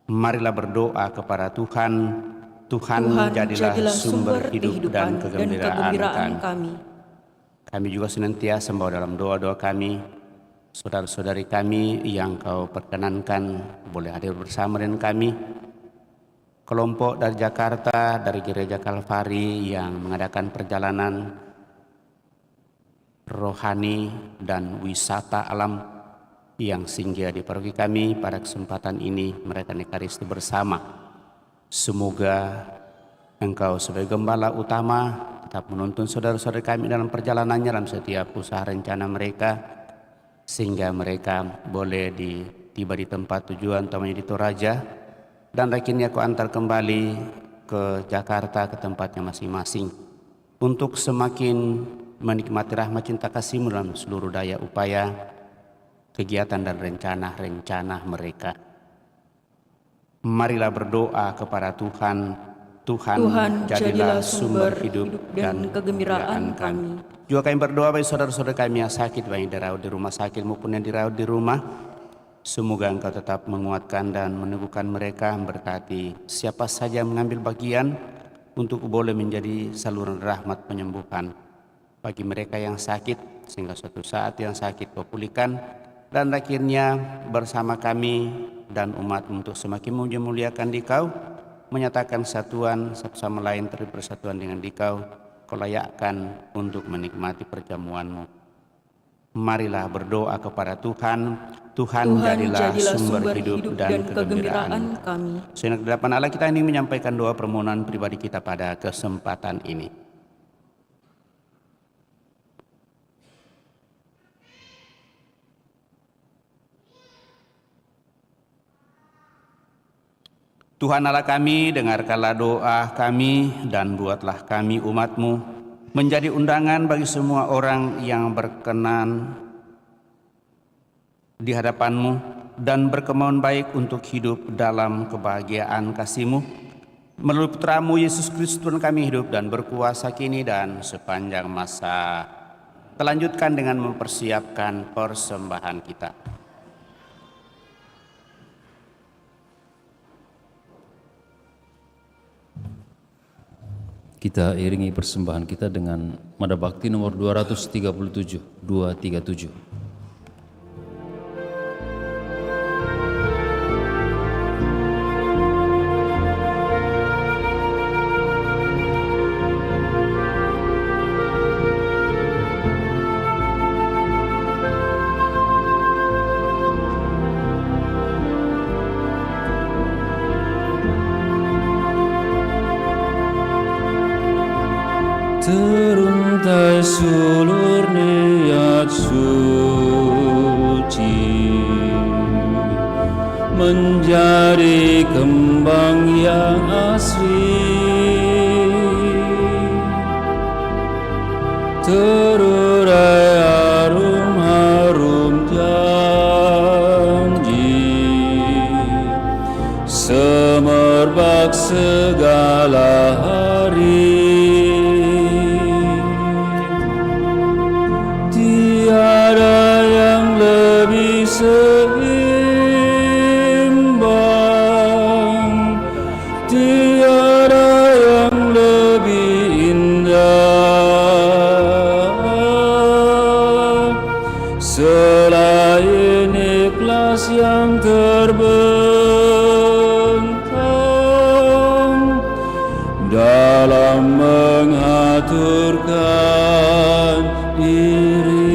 Marilah berdoa kepada Tuhan. Tuhan, jadilah sumber hidup dan kegembiraan kami. Kami juga senantiasa membawa dalam doa-doa kami saudara-saudari kami yang Kau perkenankan boleh hadir bersama dengan kami. Kelompok dari Jakarta, dari Gereja Kalvari yang mengadakan perjalanan rohani dan wisata alam yang singgah di paroki kami pada kesempatan ini merayakan Ekaristi bersama. Semoga Engkau sebagai Gembala utama tetap menuntun saudara-saudari kami dalam perjalanannya dalam setiap usaha rencana mereka, sehingga mereka boleh tiba di tempat tujuan utamanya di Toraja, dan akhirnya Kau antar kembali ke Jakarta ke tempatnya masing-masing untuk semakin menikmati rahmat cinta kasih-Mu dalam seluruh daya upaya, kegiatan dan rencana-rencana mereka. Marilah berdoa kepada Tuhan. Tuhan, jadilah sumber hidup dan kegembiraan kami. Juga kami berdoa bagi saudara-saudara kami yang sakit, baik yang dirawat di rumah sakit maupun yang dirawat di rumah. Semoga Engkau tetap menguatkan dan meneguhkan mereka, memberkati siapa saja yang mengambil bagian untuk boleh menjadi saluran rahmat penyembuhan bagi mereka yang sakit, sehingga suatu saat yang sakit Kau pulihkan, dan akhirnya bersama kami dan umat untuk semakin memuliakan Dikau, menyatakan satuan satu sama lain berpersatuan dengan Dikau, Kau layakkan untuk menikmati perjamuan-Mu. Marilah berdoa kepada Tuhan. Tuhan, jadilah sumber hidup dan kegembiraan kami. Sehingga di hadapan Allah kita ini menyampaikan doa permohonan pribadi kita pada kesempatan ini. Tuhan Allah kami, dengarkanlah doa kami dan buatlah kami umat-Mu menjadi undangan bagi semua orang yang berkenan di hadapan-Mu dan berkemauan baik untuk hidup dalam kebahagiaan kasih-Mu. Melalui Putra-Mu Yesus Kristus Tuhan kami hidup dan berkuasa kini dan sepanjang masa. Telanjutkan dengan mempersiapkan persembahan kita. Kita iringi persembahan kita dengan Mada Bakti nomor 237. Teruntai sulur niat suci menjadi kembang yang asli, terurai harum-harum janji, semerbak segala hari. Tiada yang lebih seimbang terbentang dalam mengaturkan diri.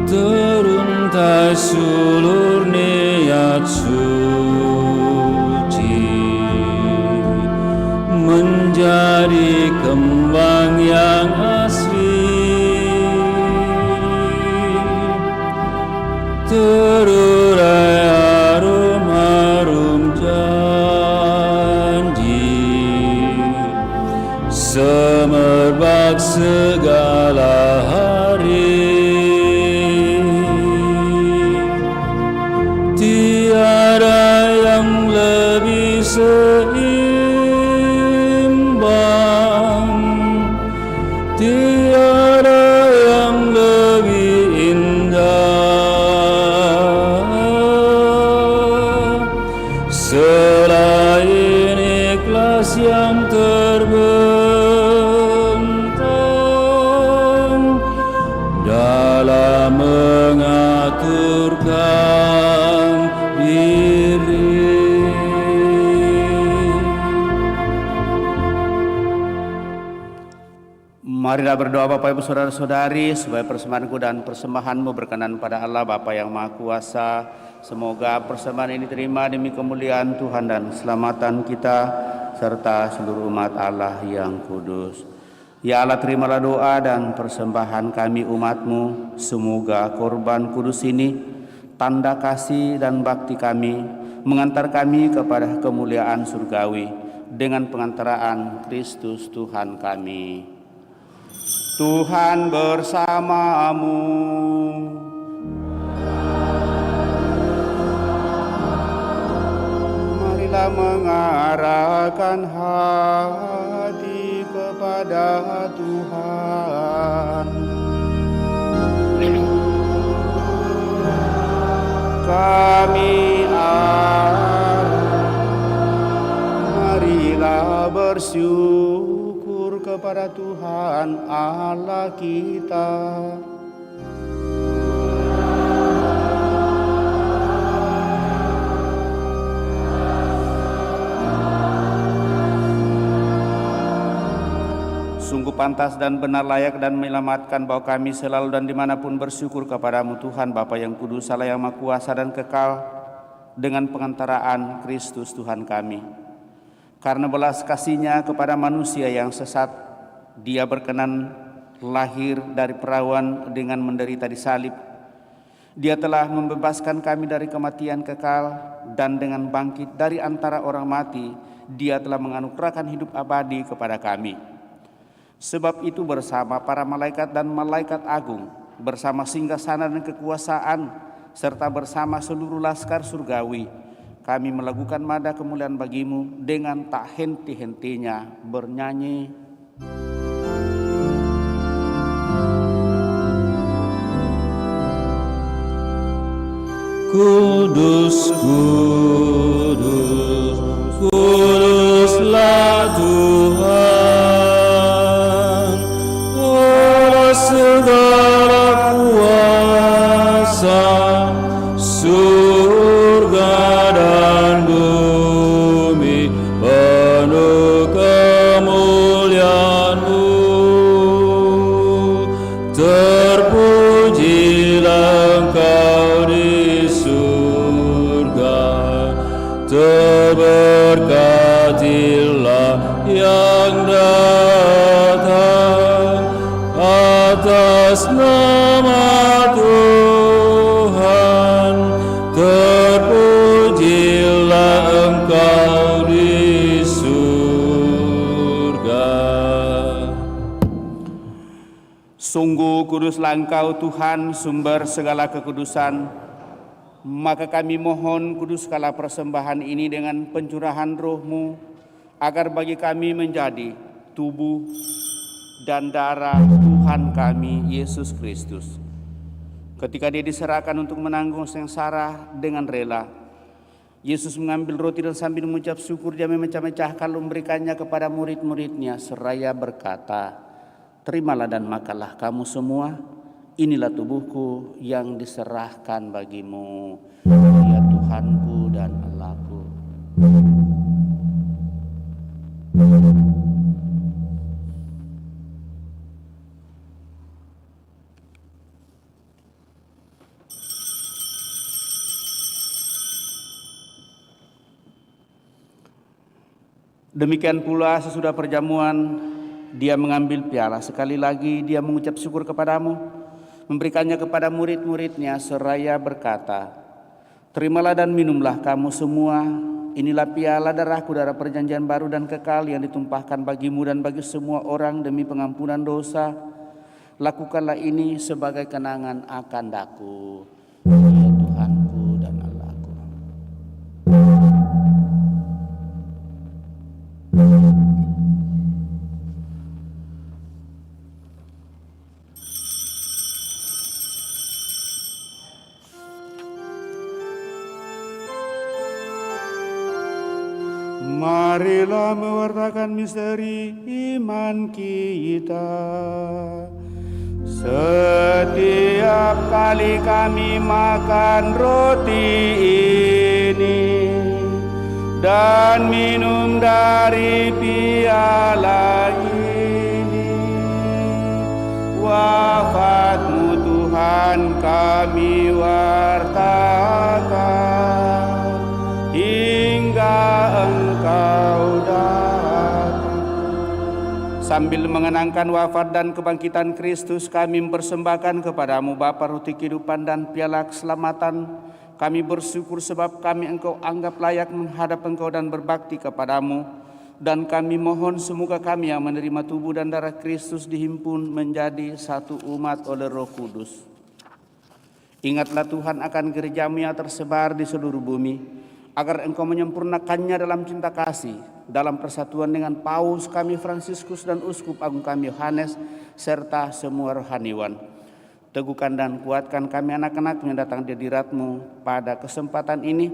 Teruntai sulur niat suci menjadi kembang yang asli, terurai harum-harum janji, semerbak segala hari. Tiada yang lebih seimbang, tiada yang lebih indah selain ikhlas yang terbentang dalam mengaturkan diri. Marilah berdoa Bapak Ibu Saudara-saudari supaya persembahanku dan persembahanmu berkenan pada Allah Bapa yang Maha Kuasa. Semoga persembahan ini diterima demi kemuliaan Tuhan dan keselamatan kita serta seluruh umat Allah yang kudus. Ya Allah, terimalah doa dan persembahan kami umat-Mu. Semoga korban kudus ini tanda kasih dan bakti kami mengantar kami kepada kemuliaan surgawi dengan pengantaraan Kristus Tuhan kami. Tuhan bersamamu. Marilah mengarahkan hati kepada Tuhan. Kami marilah bersyukur kepada Tuhan Allah kita. Sungguh pantas dan benar, layak dan menyelamatkan bahwa kami selalu dan dimanapun bersyukur kepadamu Tuhan Bapa yang kudus, Allah yang maha kuasa dan kekal, dengan pengantaraan Kristus Tuhan kami. Karena belas kasih-Nya kepada manusia yang sesat, Dia berkenan lahir dari perawan dengan menderita di salib. Dia telah membebaskan kami dari kematian kekal, dan dengan bangkit dari antara orang mati, Dia telah menganugerahkan hidup abadi kepada kami. Sebab itu bersama para malaikat dan malaikat agung, bersama singgasana dan kekuasaan, serta bersama seluruh laskar surgawi, kami melakukan mada kemuliaan bagimu dengan tak henti-hentinya bernyanyi. Kudus, kudus, kuduslah Tuhan, Allah segala kuasa, surga dan bumi penuh kemuliaan-Mu. Terpujilah Engkau di surga, terberkatilah yang datang atas nama Tuhan. Terpujilah Engkau di surga. Sungguh kuduslah Engkau Tuhan, sumber segala kekudusan. Maka kami mohon kuduskanlah persembahan ini dengan pencurahan roh-Mu, agar bagi kami menjadi tubuh dan darah Tuhan kami Yesus Kristus. Ketika Dia diserahkan untuk menanggung sengsara dengan rela, Yesus mengambil roti dan sambil mengucap syukur dia memecah-mecahkan lalu memberikannya kepada murid-muridnya seraya berkata, "Terimalah dan makanlah kamu semua, inilah tubuhku yang diserahkan bagimu. Dia Tuhanku dan Allahku." Demikian pula sesudah perjamuan dia mengambil piala. Sekali lagi dia mengucap syukur kepadamu, memberikannya kepada murid-muridnya seraya berkata, "Terimalah dan minumlah kamu semua, inilah piala darahku, darah perjanjian baru dan kekal yang ditumpahkan bagimu dan bagi semua orang demi pengampunan dosa. Lakukanlah ini sebagai kenangan akan daku. Ya Tuhanku dan Allahku." Marilah mewartakan misteri iman kita. Setiap kali kami makan roti ini dan minum dari piala ini, wafat-Mu Tuhan kami wartakan hingga Engkau datang. Sambil mengenangkan wafat dan kebangkitan Kristus, kami mempersembahkan kepadamu Bapa roti kehidupan dan piala keselamatan. Kami bersyukur sebab kami Engkau anggap layak menghadap Engkau dan berbakti kepadamu. Dan kami mohon semoga kami yang menerima tubuh dan darah Kristus dihimpun menjadi satu umat oleh Roh Kudus. Ingatlah Tuhan akan gereja-Mu yang tersebar di seluruh bumi, agar Engkau menyempurnakannya dalam cinta kasih, dalam persatuan dengan Paus kami Fransiskus dan Uskup Agung kami Yohanes, serta semua rohaniwan. Teguhkan dan kuatkan kami anak-anak yang datang di hadirat-Mu pada kesempatan ini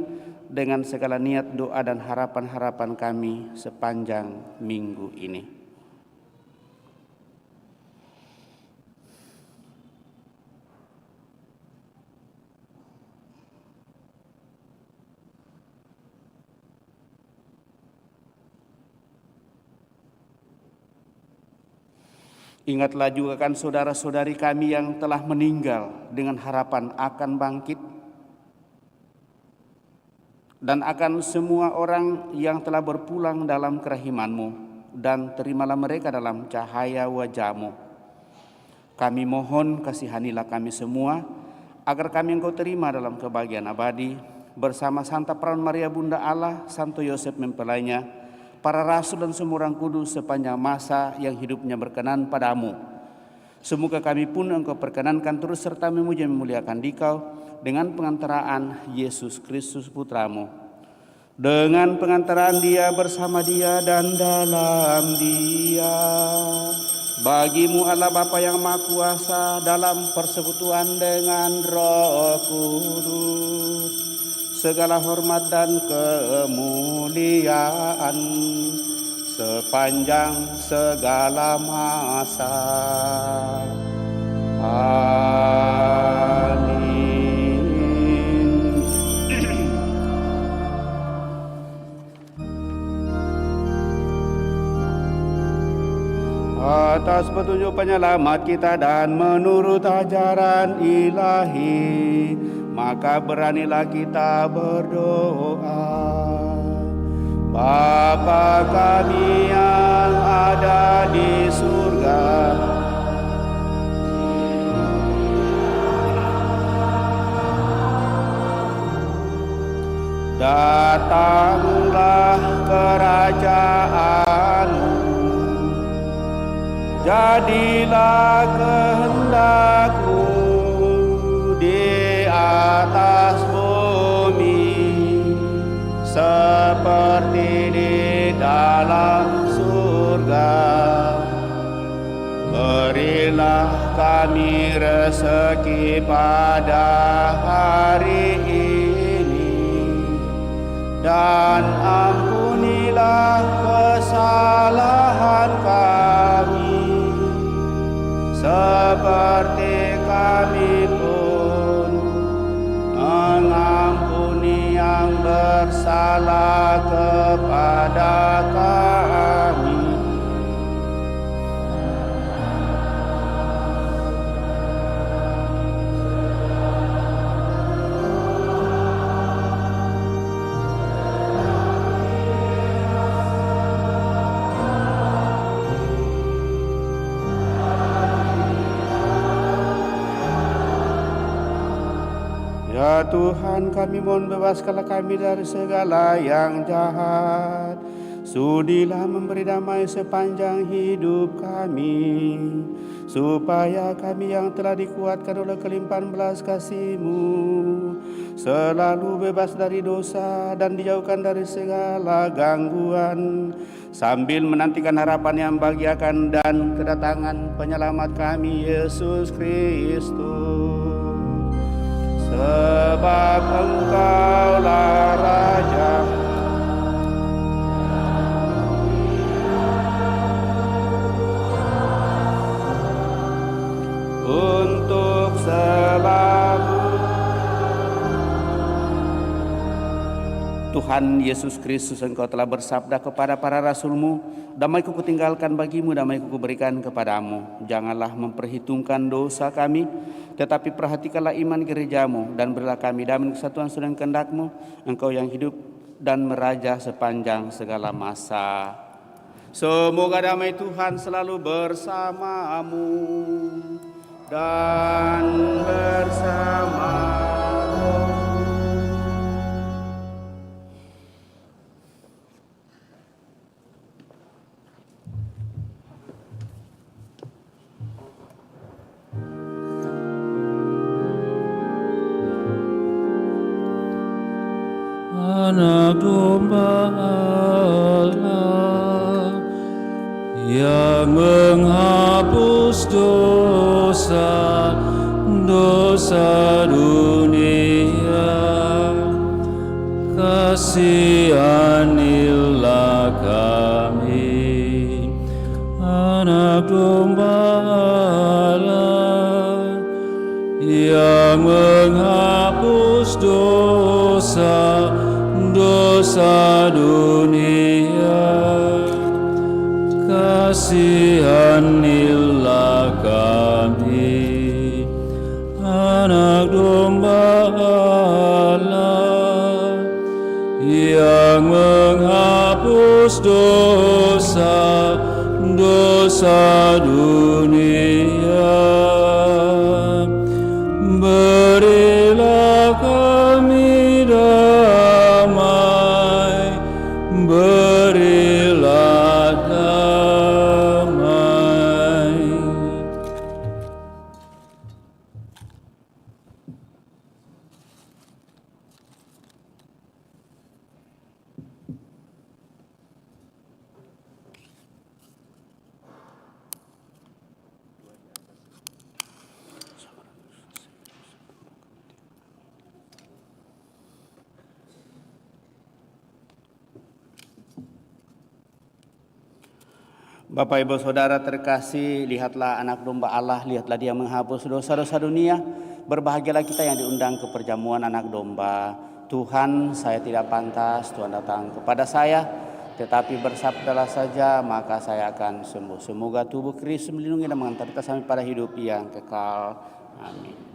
dengan segala niat, doa dan harapan-harapan kami sepanjang minggu ini. Ingatlah juga kan saudara-saudari kami yang telah meninggal dengan harapan akan bangkit, dan akan semua orang yang telah berpulang dalam kerahiman-Mu, dan terimalah mereka dalam cahaya wajah-Mu. Kami mohon kasihanilah kami semua, agar kami Engkau terima dalam kebahagiaan abadi, bersama Santa Perawan Maria Bunda Allah, Santo Yosef mempelainya, para rasul dan semua orang kudus sepanjang masa yang hidupnya berkenan padamu. Semoga kami pun Engkau perkenankan terus serta memuji memuliakan Dikau dengan pengantaraan Yesus Kristus Putra-Mu. Dengan pengantaraan Dia, bersama Dia dan dalam Dia, bagi-Mu Allah Bapa yang Maha Kuasa, dalam persekutuan dengan Roh Kudus, segala hormat dan kemuliaan sepanjang segala masa. Amin. Atas petunjuk penyelamat kita dan menurut ajaran ilahi, maka beranilah kita berdoa. Bapa kami yang ada di surga, datanglah kerajaan-Mu, jadilah kehendak-Mu di atas bumi seperti di dalam surga. Berilah kami rezeki pada hari ini, dan ampunilah kesalahan kami, seperti kami pun mengampuni yang bersalah kepada kami. Ya Tuhan, kami mohon bebaskanlah kami dari segala yang jahat. Sudilah memberi damai sepanjang hidup kami, supaya kami yang telah dikuatkan oleh kelimpahan belas kasih-Mu selalu bebas dari dosa dan dijauhkan dari segala gangguan, sambil menantikan harapan yang bahagiakan dan kedatangan penyelamat kami, Yesus Kristus. Sebab Engkaulah Raja, untuk selalu. Tuhan Yesus Kristus, Engkau telah bersabda kepada para rasul-Mu, damai-Ku kutinggalkan bagimu, damai-Ku kuberikan kepadamu. Janganlah memperhitungkan dosa kami, tetapi perhatikanlah iman gereja-Mu, dan berilah kami damai kesatuan sedang kehendak-Mu, Engkau yang hidup dan meraja sepanjang segala masa. Semoga damai Tuhan selalu bersamamu dan bersama rohmu. Anak domba Allah yang menghapus dosa dunia, kasihanilah kami. Anak domba Allah yang menghapus dosa dunia, kasihanilah kami. Anak domba Allah yang menghapus dosa dunia, berilah kami damai, berilah damai. Bapak Ibu Saudara terkasih, lihatlah anak domba Allah, lihatlah dia menghapus dosa-dosa dunia. Berbahagialah kita yang diundang ke perjamuan anak domba. Tuhan, saya tidak pantas Tuhan datang kepada saya, tetapi bersabdalah saja maka saya akan sembuh. Semoga tubuh Kristus melindungi dan mengantar kita sampai pada hidup yang kekal. Amin.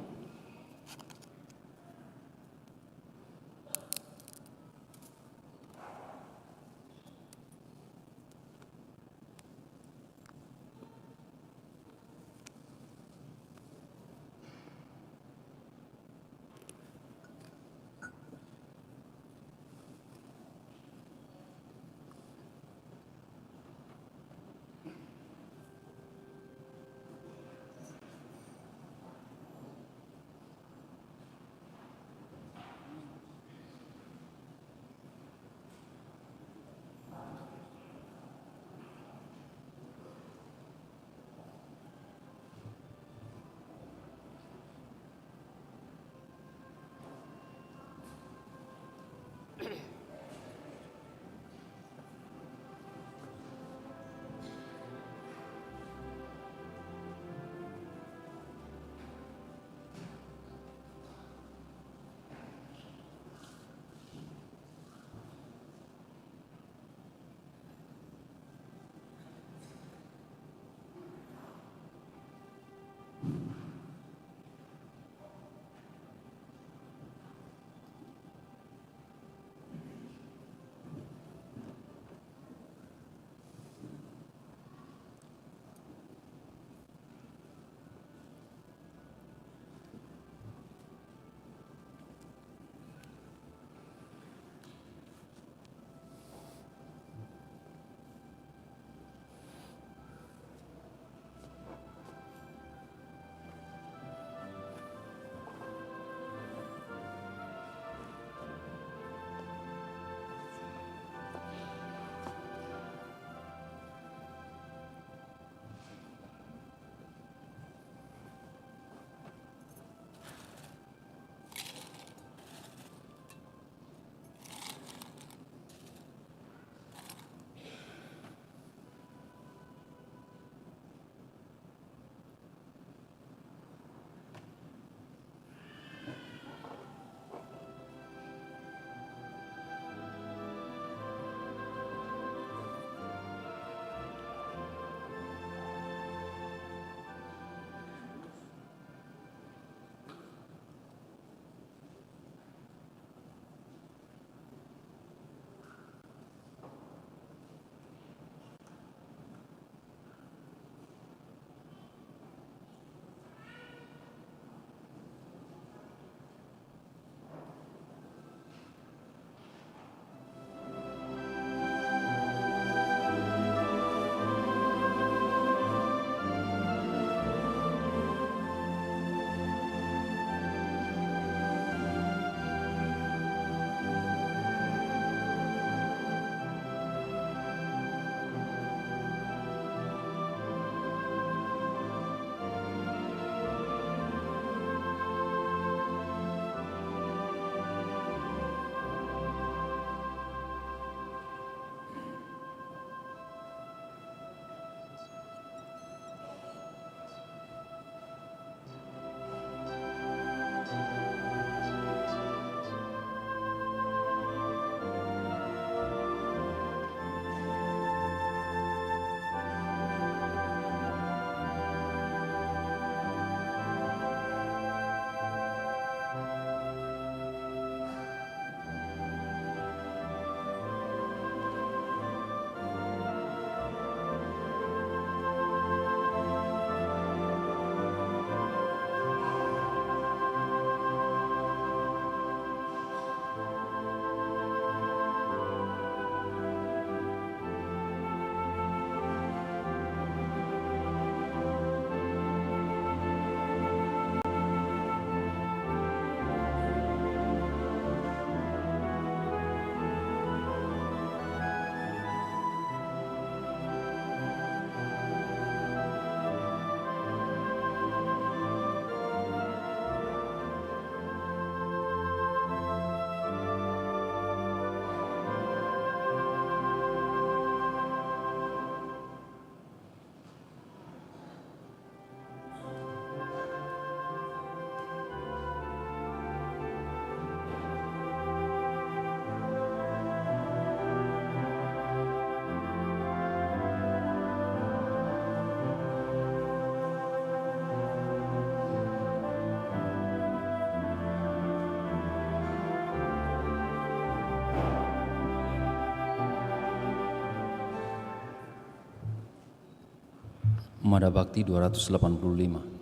Mada Bakti 285.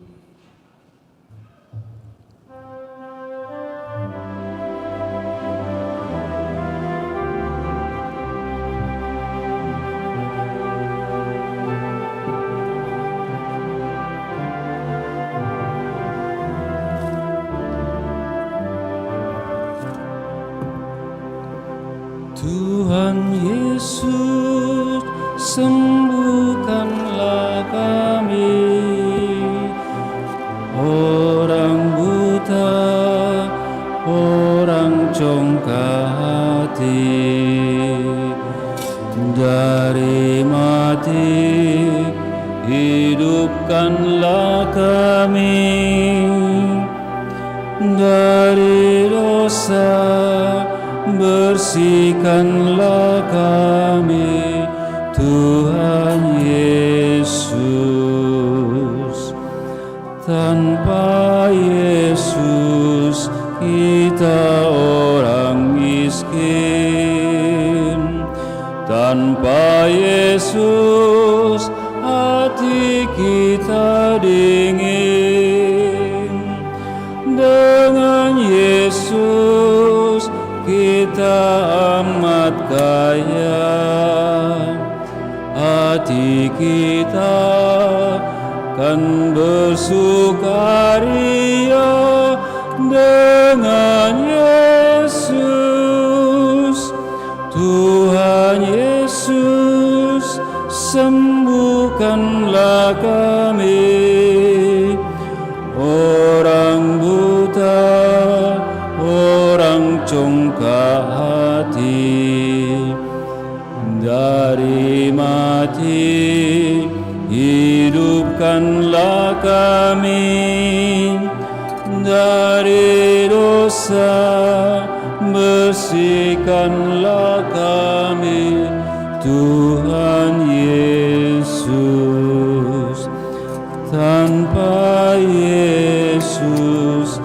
Tuhan Yesus, sembuhkanlah kami, orang buta, orang congkak hati, dari mati, hidupkanlah kami, dari dosa, bersihkanlah kami, Tuhan Yesus. Tanpa Yesus kita orang miskin, tanpa Yesus hati kita dingin. Dengan Yesus kita amat kaya, hati kita kan bersukaria. Dengan Yesus, Tuhan Yesus, sembuhkanlah kami, orang buta, orang congkak hati, dari mati, hidupkanlah kami, dari dosa, bersihkanlah kami, Tuhan Yesus. Tanpa Yesus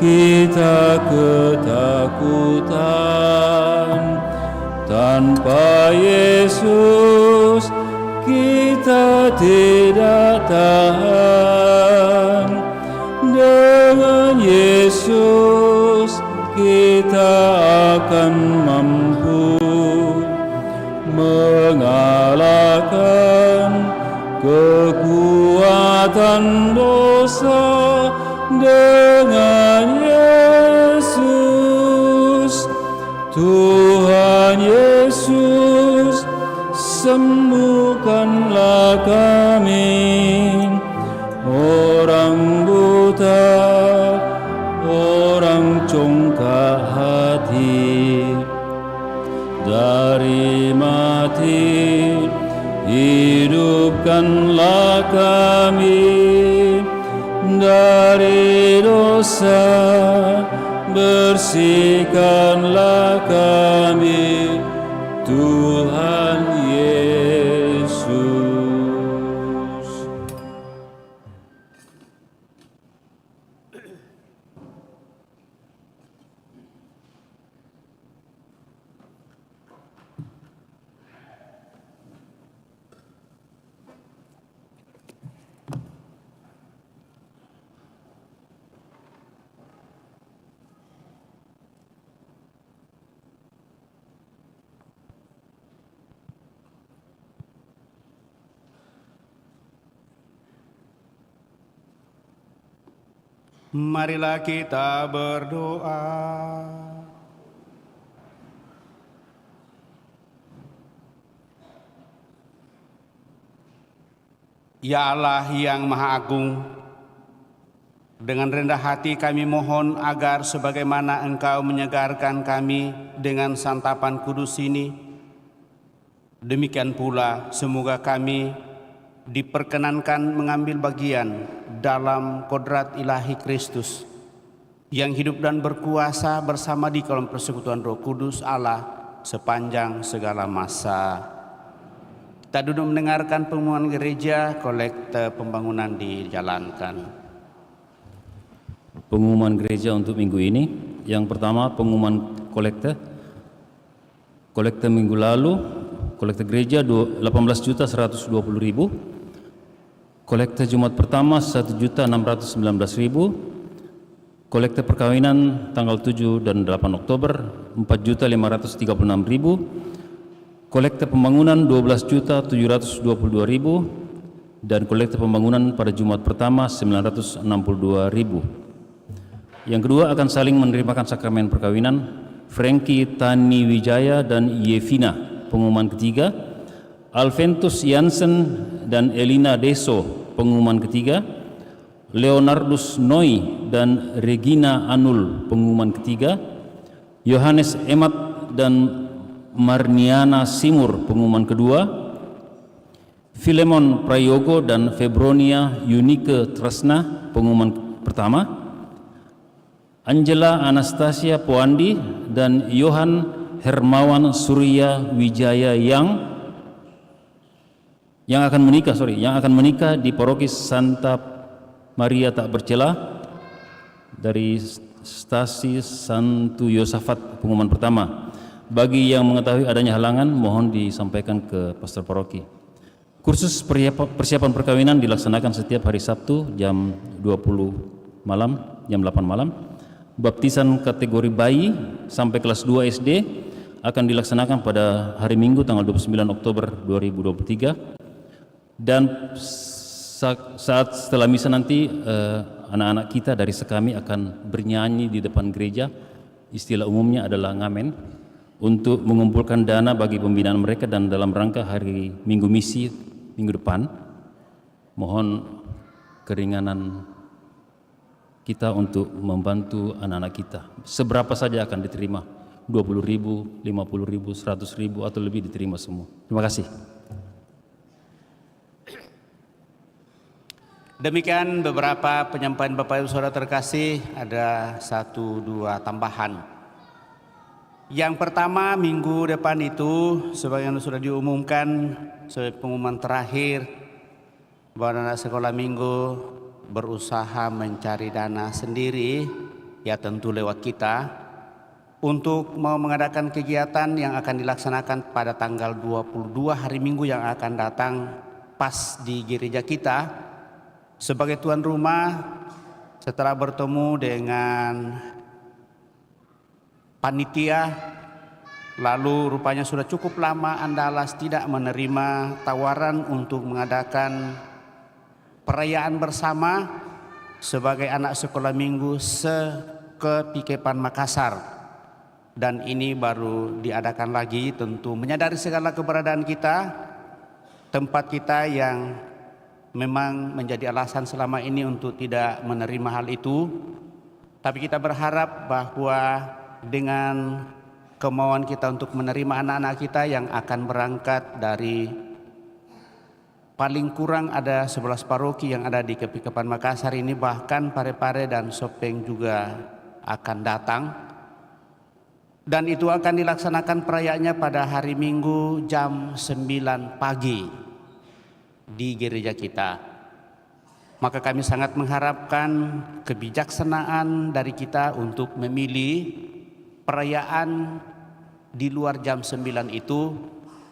kita ketakutan, tanpa Yesus kita tidak tahan. Dengan Yesus kita akan mampu mengalahkan kekuatan dosa. Dengan Yesus, Tuhan Yesus, sembuhkanlah kami, orang buta, orang congkak hati, dari mati, hidupkanlah kami, dari dosa, bersihkanlah kami, Tuhan Yesus. Marilah kita berdoa. Ya Allah yang Maha Agung, dengan rendah hati kami mohon agar sebagaimana Engkau menyegarkan kami dengan santapan kudus ini, demikian pula semoga kami diperkenankan mengambil bagian dalam kodrat ilahi Kristus yang hidup dan berkuasa bersama di kolom persekutuan Roh Kudus Allah sepanjang segala masa. Kita duduk mendengarkan pengumuman gereja, kolekte pembangunan dijalankan. Pengumuman gereja untuk minggu ini. Yang pertama pengumuman kolekte. Kolekte minggu lalu, kolekte gereja 18.120.000. Kolekte Jumat pertama 1.619.000. Kolekte perkawinan tanggal 7 dan 8 Oktober 4.536.000. Kolekte pembangunan 12.722.000 dan kolekte pembangunan pada Jumat pertama 962.000. Yang kedua akan saling menerimakan sakramen perkawinan Franky Tani Wijaya dan Yevina, pengumuman ketiga. Alventus Jansen dan Elina Deso, pengumuman ketiga. Leonardus Noi dan Regina Anul, pengumuman ketiga. Yohanes Emat dan Marniana Simur, pengumuman kedua. Filemon Prayogo dan Febronia Yunike Tresna, pengumuman pertama. Angela Anastasia Poandi dan Johan Hermawan Surya Wijaya yang akan menikah di Paroki Santa Maria Tak Bercela dari Stasi Santu Yosafat, pengumuman pertama. Bagi yang mengetahui adanya halangan, mohon disampaikan ke pastor paroki. Kursus persiapan perkawinan dilaksanakan setiap hari Sabtu jam 20 malam, jam 8 malam. Baptisan kategori bayi sampai kelas 2 SD akan dilaksanakan pada hari Minggu tanggal 29 Oktober 2023. Dan saat setelah misa nanti anak-anak kita dari Sekami akan bernyanyi di depan gereja, istilah umumnya adalah ngamen, untuk mengumpulkan dana bagi pembinaan mereka dan dalam rangka hari Minggu Misi minggu depan. Mohon keringanan kita untuk membantu anak-anak kita. Seberapa saja akan diterima, 20.000, 50.000, 100.000 atau lebih diterima semua. Terima kasih. Demikian beberapa penyampaian Bapak Ibu Saudara terkasih, ada 1-2 tambahan. Yang pertama, minggu depan itu sebagaimana sudah diumumkan sebagai pengumuman terakhir bahwa anak sekolah minggu berusaha mencari dana sendiri, ya tentu lewat kita, untuk mau mengadakan kegiatan yang akan dilaksanakan pada tanggal 22 hari Minggu yang akan datang pas di gereja kita. Sebagai tuan rumah, setelah bertemu dengan panitia, lalu rupanya sudah cukup lama Andalas tidak menerima tawaran untuk mengadakan perayaan bersama sebagai anak sekolah minggu se-Kepikepan Makassar, dan ini baru diadakan lagi, tentu menyadari segala keberadaan kita, tempat kita yang memang menjadi alasan selama ini untuk tidak menerima hal itu. Tapi kita berharap bahwa dengan kemauan kita untuk menerima anak-anak kita yang akan berangkat dari paling kurang ada 11 paroki yang ada di Kepikepan Makassar ini, bahkan Parepare dan Sopeng juga akan datang. Dan itu akan dilaksanakan perayaannya pada hari Minggu jam 9 pagi di gereja kita. Maka kami sangat mengharapkan kebijaksanaan dari kita untuk memilih perayaan di luar jam 9 itu,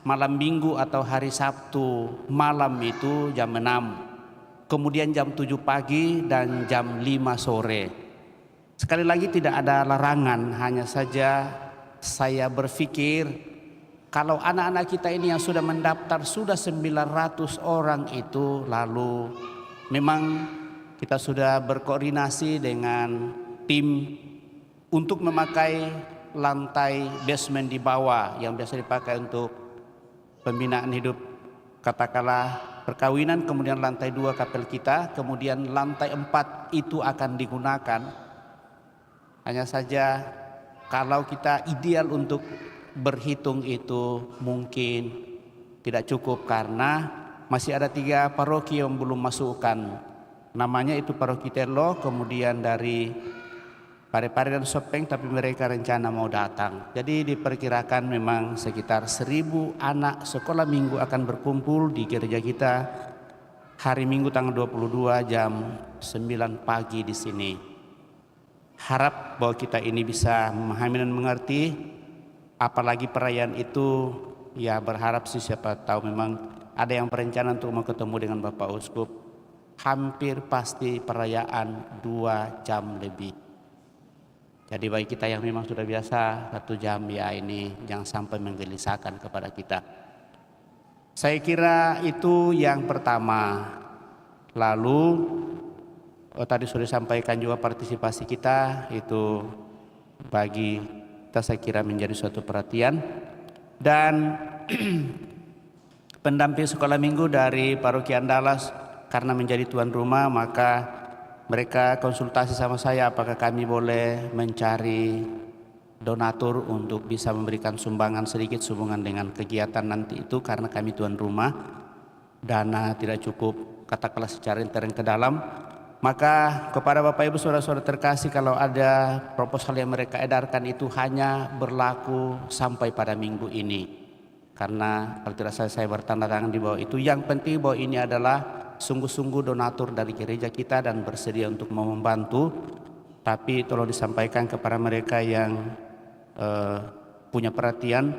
malam Minggu atau hari Sabtu malam itu jam 6, kemudian jam 7 pagi dan jam 5 sore. Sekali lagi tidak ada larangan, hanya saja saya berpikir kalau anak-anak kita ini yang sudah mendaftar sudah 900 orang itu, lalu memang kita sudah berkoordinasi dengan tim untuk memakai lantai basement di bawah yang biasa dipakai untuk pembinaan hidup, katakanlah perkawinan, kemudian lantai 2 kapel kita, kemudian lantai 4 itu akan digunakan. Hanya saja kalau kita ideal untuk berhitung itu mungkin tidak cukup, karena masih ada 3 paroki yang belum masukkan namanya, itu paroki Telo, kemudian dari Parepare dan Sopeng, tapi mereka rencana mau datang. Jadi diperkirakan memang sekitar 1.000 anak sekolah minggu akan berkumpul di gereja kita hari Minggu tanggal 22 jam 9 pagi di sini. Harap bahwa kita ini bisa memahami dan mengerti, apalagi perayaan itu, ya berharap sih siapa tahu memang ada yang berencana untuk mau ketemu dengan Bapak Uskup. hampir pasti perayaan 2 jam lebih. Jadi bagi kita yang memang sudah biasa 1 jam, ya ini jangan sampai menggelisahkan kepada kita. Saya kira itu yang pertama. Lalu tadi sudah disampaikan juga partisipasi kita itu bagi kita saya kira menjadi suatu perhatian. Dan pendamping sekolah minggu dari Paroki Andalas karena menjadi tuan rumah, maka mereka konsultasi sama saya apakah kami boleh mencari donatur untuk bisa memberikan sumbangan sedikit sehubungan dengan kegiatan nanti itu, karena kami tuan rumah, dana tidak cukup katakanlah secara intern ke dalam. Maka kepada Bapak Ibu Saudara-saudara terkasih, kalau ada proposal yang mereka edarkan itu hanya berlaku sampai pada minggu ini. Karena kalau tidak salah saya bertanda tangan di bawah itu. Yang penting bahwa ini adalah sungguh-sungguh donatur dari gereja kita dan bersedia untuk membantu. Tapi tolong disampaikan kepada mereka yang punya perhatian,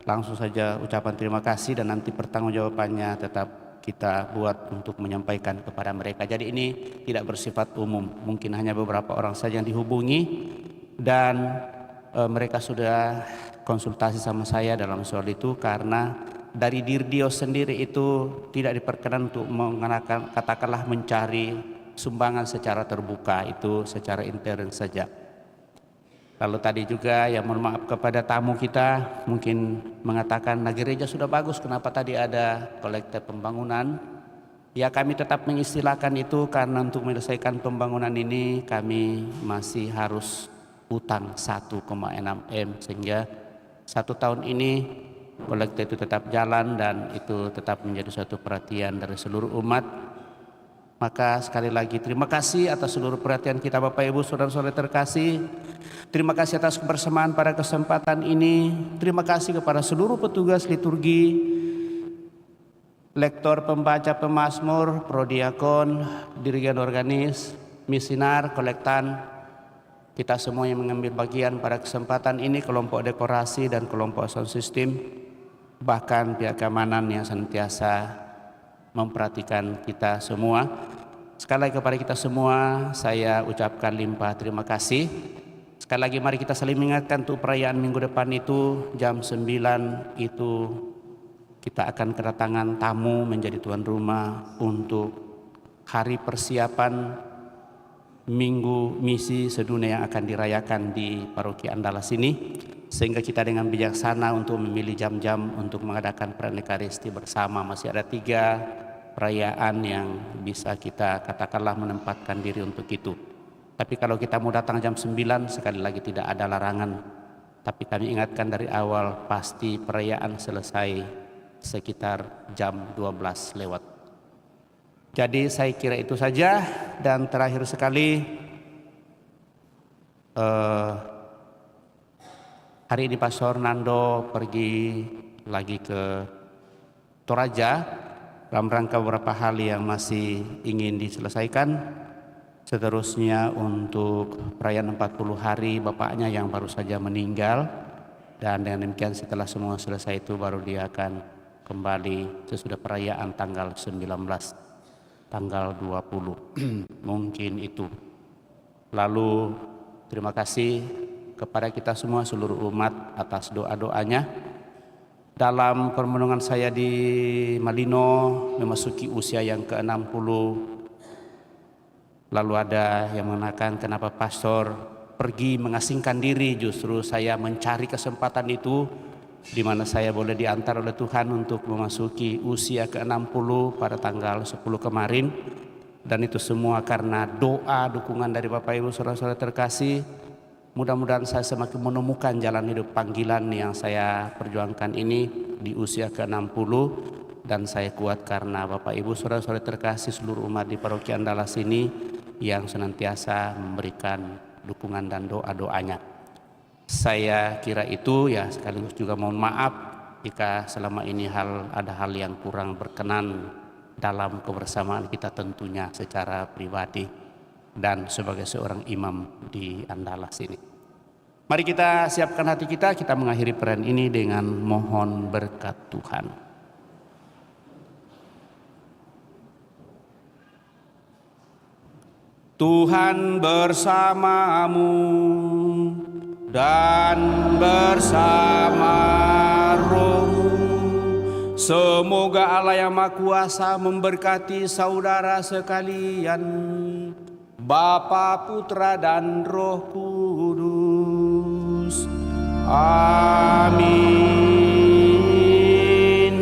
langsung saja ucapan terima kasih dan nanti pertanggungjawabannya tetap kita buat untuk menyampaikan kepada mereka. Jadi ini tidak bersifat umum, mungkin hanya beberapa orang saja yang dihubungi dan mereka sudah konsultasi sama saya dalam soal itu, karena dari Dirdio sendiri itu tidak diperkenan untuk mengenakan katakanlah mencari sumbangan secara terbuka, itu secara intern saja. Lalu tadi juga ya mohon maaf kepada tamu kita, mungkin mengatakan nah gereja sudah bagus, kenapa tadi ada kolektif pembangunan? Ya kami tetap mengistilahkan itu karena untuk menyelesaikan pembangunan ini kami masih harus utang 1,6 M, sehingga 1 tahun ini kolektif itu tetap jalan dan itu tetap menjadi suatu perhatian dari seluruh umat. Maka sekali lagi terima kasih atas seluruh perhatian kita Bapak Ibu Saudara-saudara terkasih. Terima kasih atas kebersamaan pada kesempatan ini. Terima kasih kepada seluruh petugas liturgi, lektor, pembaca, pemazmur, prodiakon, dirigen organis, misinar, kolektan, kita semua yang mengambil bagian pada kesempatan ini, kelompok dekorasi dan kelompok sound system, bahkan pihak keamanan yang senantiasa memperhatikan kita semua. Sekali lagi kepada kita semua saya ucapkan limpah terima kasih. Sekali lagi mari kita saling mengingatkan untuk perayaan minggu depan itu jam 9 itu kita akan kedatangan tamu menjadi tuan rumah untuk hari persiapan minggu misi sedunia yang akan dirayakan di Paroki Andalas ini, sehingga kita dengan bijaksana untuk memilih jam-jam untuk mengadakan perayaan Ekaristi bersama. Masih ada 3 perayaan yang bisa kita katakanlah menempatkan diri untuk itu. Tapi kalau kita mau datang jam 9 sekali lagi tidak ada larangan. Tapi kami ingatkan dari awal pasti perayaan selesai sekitar jam 12 lewat. Jadi saya kira itu saja. Dan terakhir sekali, hari ini Pastor Nando pergi lagi ke Toraja dalam rangka beberapa hal yang masih ingin diselesaikan. Seterusnya untuk perayaan 40 hari bapaknya yang baru saja meninggal. Dan dengan demikian setelah semua selesai itu baru dia akan kembali sesudah perayaan tanggal 19, tanggal 20. Mungkin itu. Lalu terima kasih kepada kita semua seluruh umat atas doa-doanya. Dalam permenungan saya di Malino memasuki usia yang ke-60, lalu ada yang mengatakan kenapa pastor pergi mengasingkan diri. Justru saya mencari kesempatan itu di mana saya boleh diantar oleh Tuhan untuk memasuki usia ke-60 pada tanggal 10 kemarin. Dan itu semua karena doa dukungan dari Bapak Ibu Saudara-saudara terkasih. Mudah-mudahan saya semakin menemukan jalan hidup panggilan yang saya perjuangkan ini di usia ke-60. Dan saya kuat karena Bapak Ibu Saudara-saudara terkasih seluruh umat di Paroki Andalas ini yang senantiasa memberikan dukungan dan doa-doanya. Saya kira itu ya, sekaligus juga mohon maaf jika selama ini ada hal yang kurang berkenan dalam kebersamaan kita tentunya secara pribadi dan sebagai seorang imam di Andalas ini. Mari kita siapkan hati kita mengakhiri perayaan ini dengan mohon berkat Tuhan. Tuhan bersamamu dan bersama rohmu. Semoga Allah yang Maha Kuasa memberkati saudara sekalian, Bapa, Putra, dan Roh Kudus. Amin.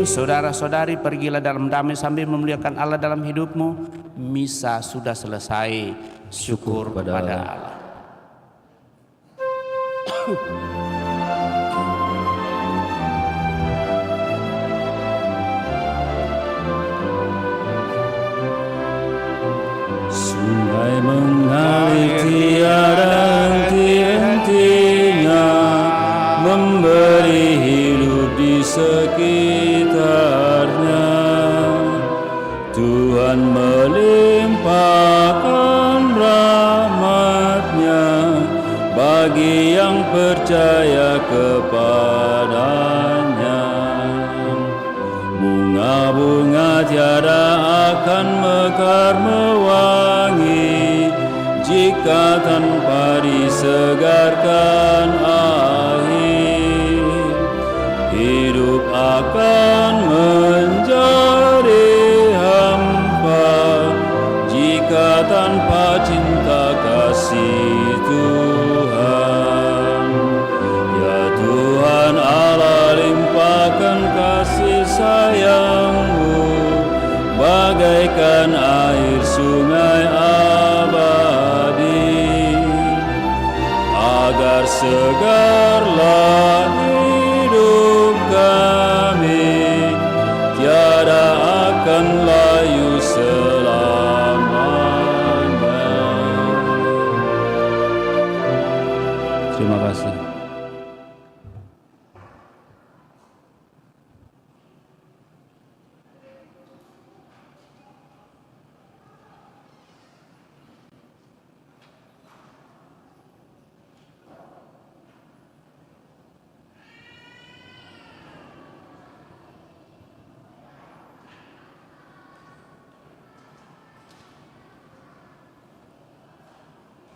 Saudara-saudari, pergilah dalam damai sambil memuliakan Allah dalam hidupmu. Misa sudah selesai. Syukur kepada Allah. Sungai mengalir tiada henti-hentinya, memberi hidup di sekitarnya. Tuhan melimpahkan rahmat-Nya bagi yang percaya kepadanya. Bunga-bunga tiada akan mekar mewangi jika tanpa disegarkan air. Hidup akan menjadi hampa jika tanpa cinta kasih Tuhan. Ya Tuhan Allah, limpahkan kasih sayang-Mu bagaikan air sungai abadi, agar segarlah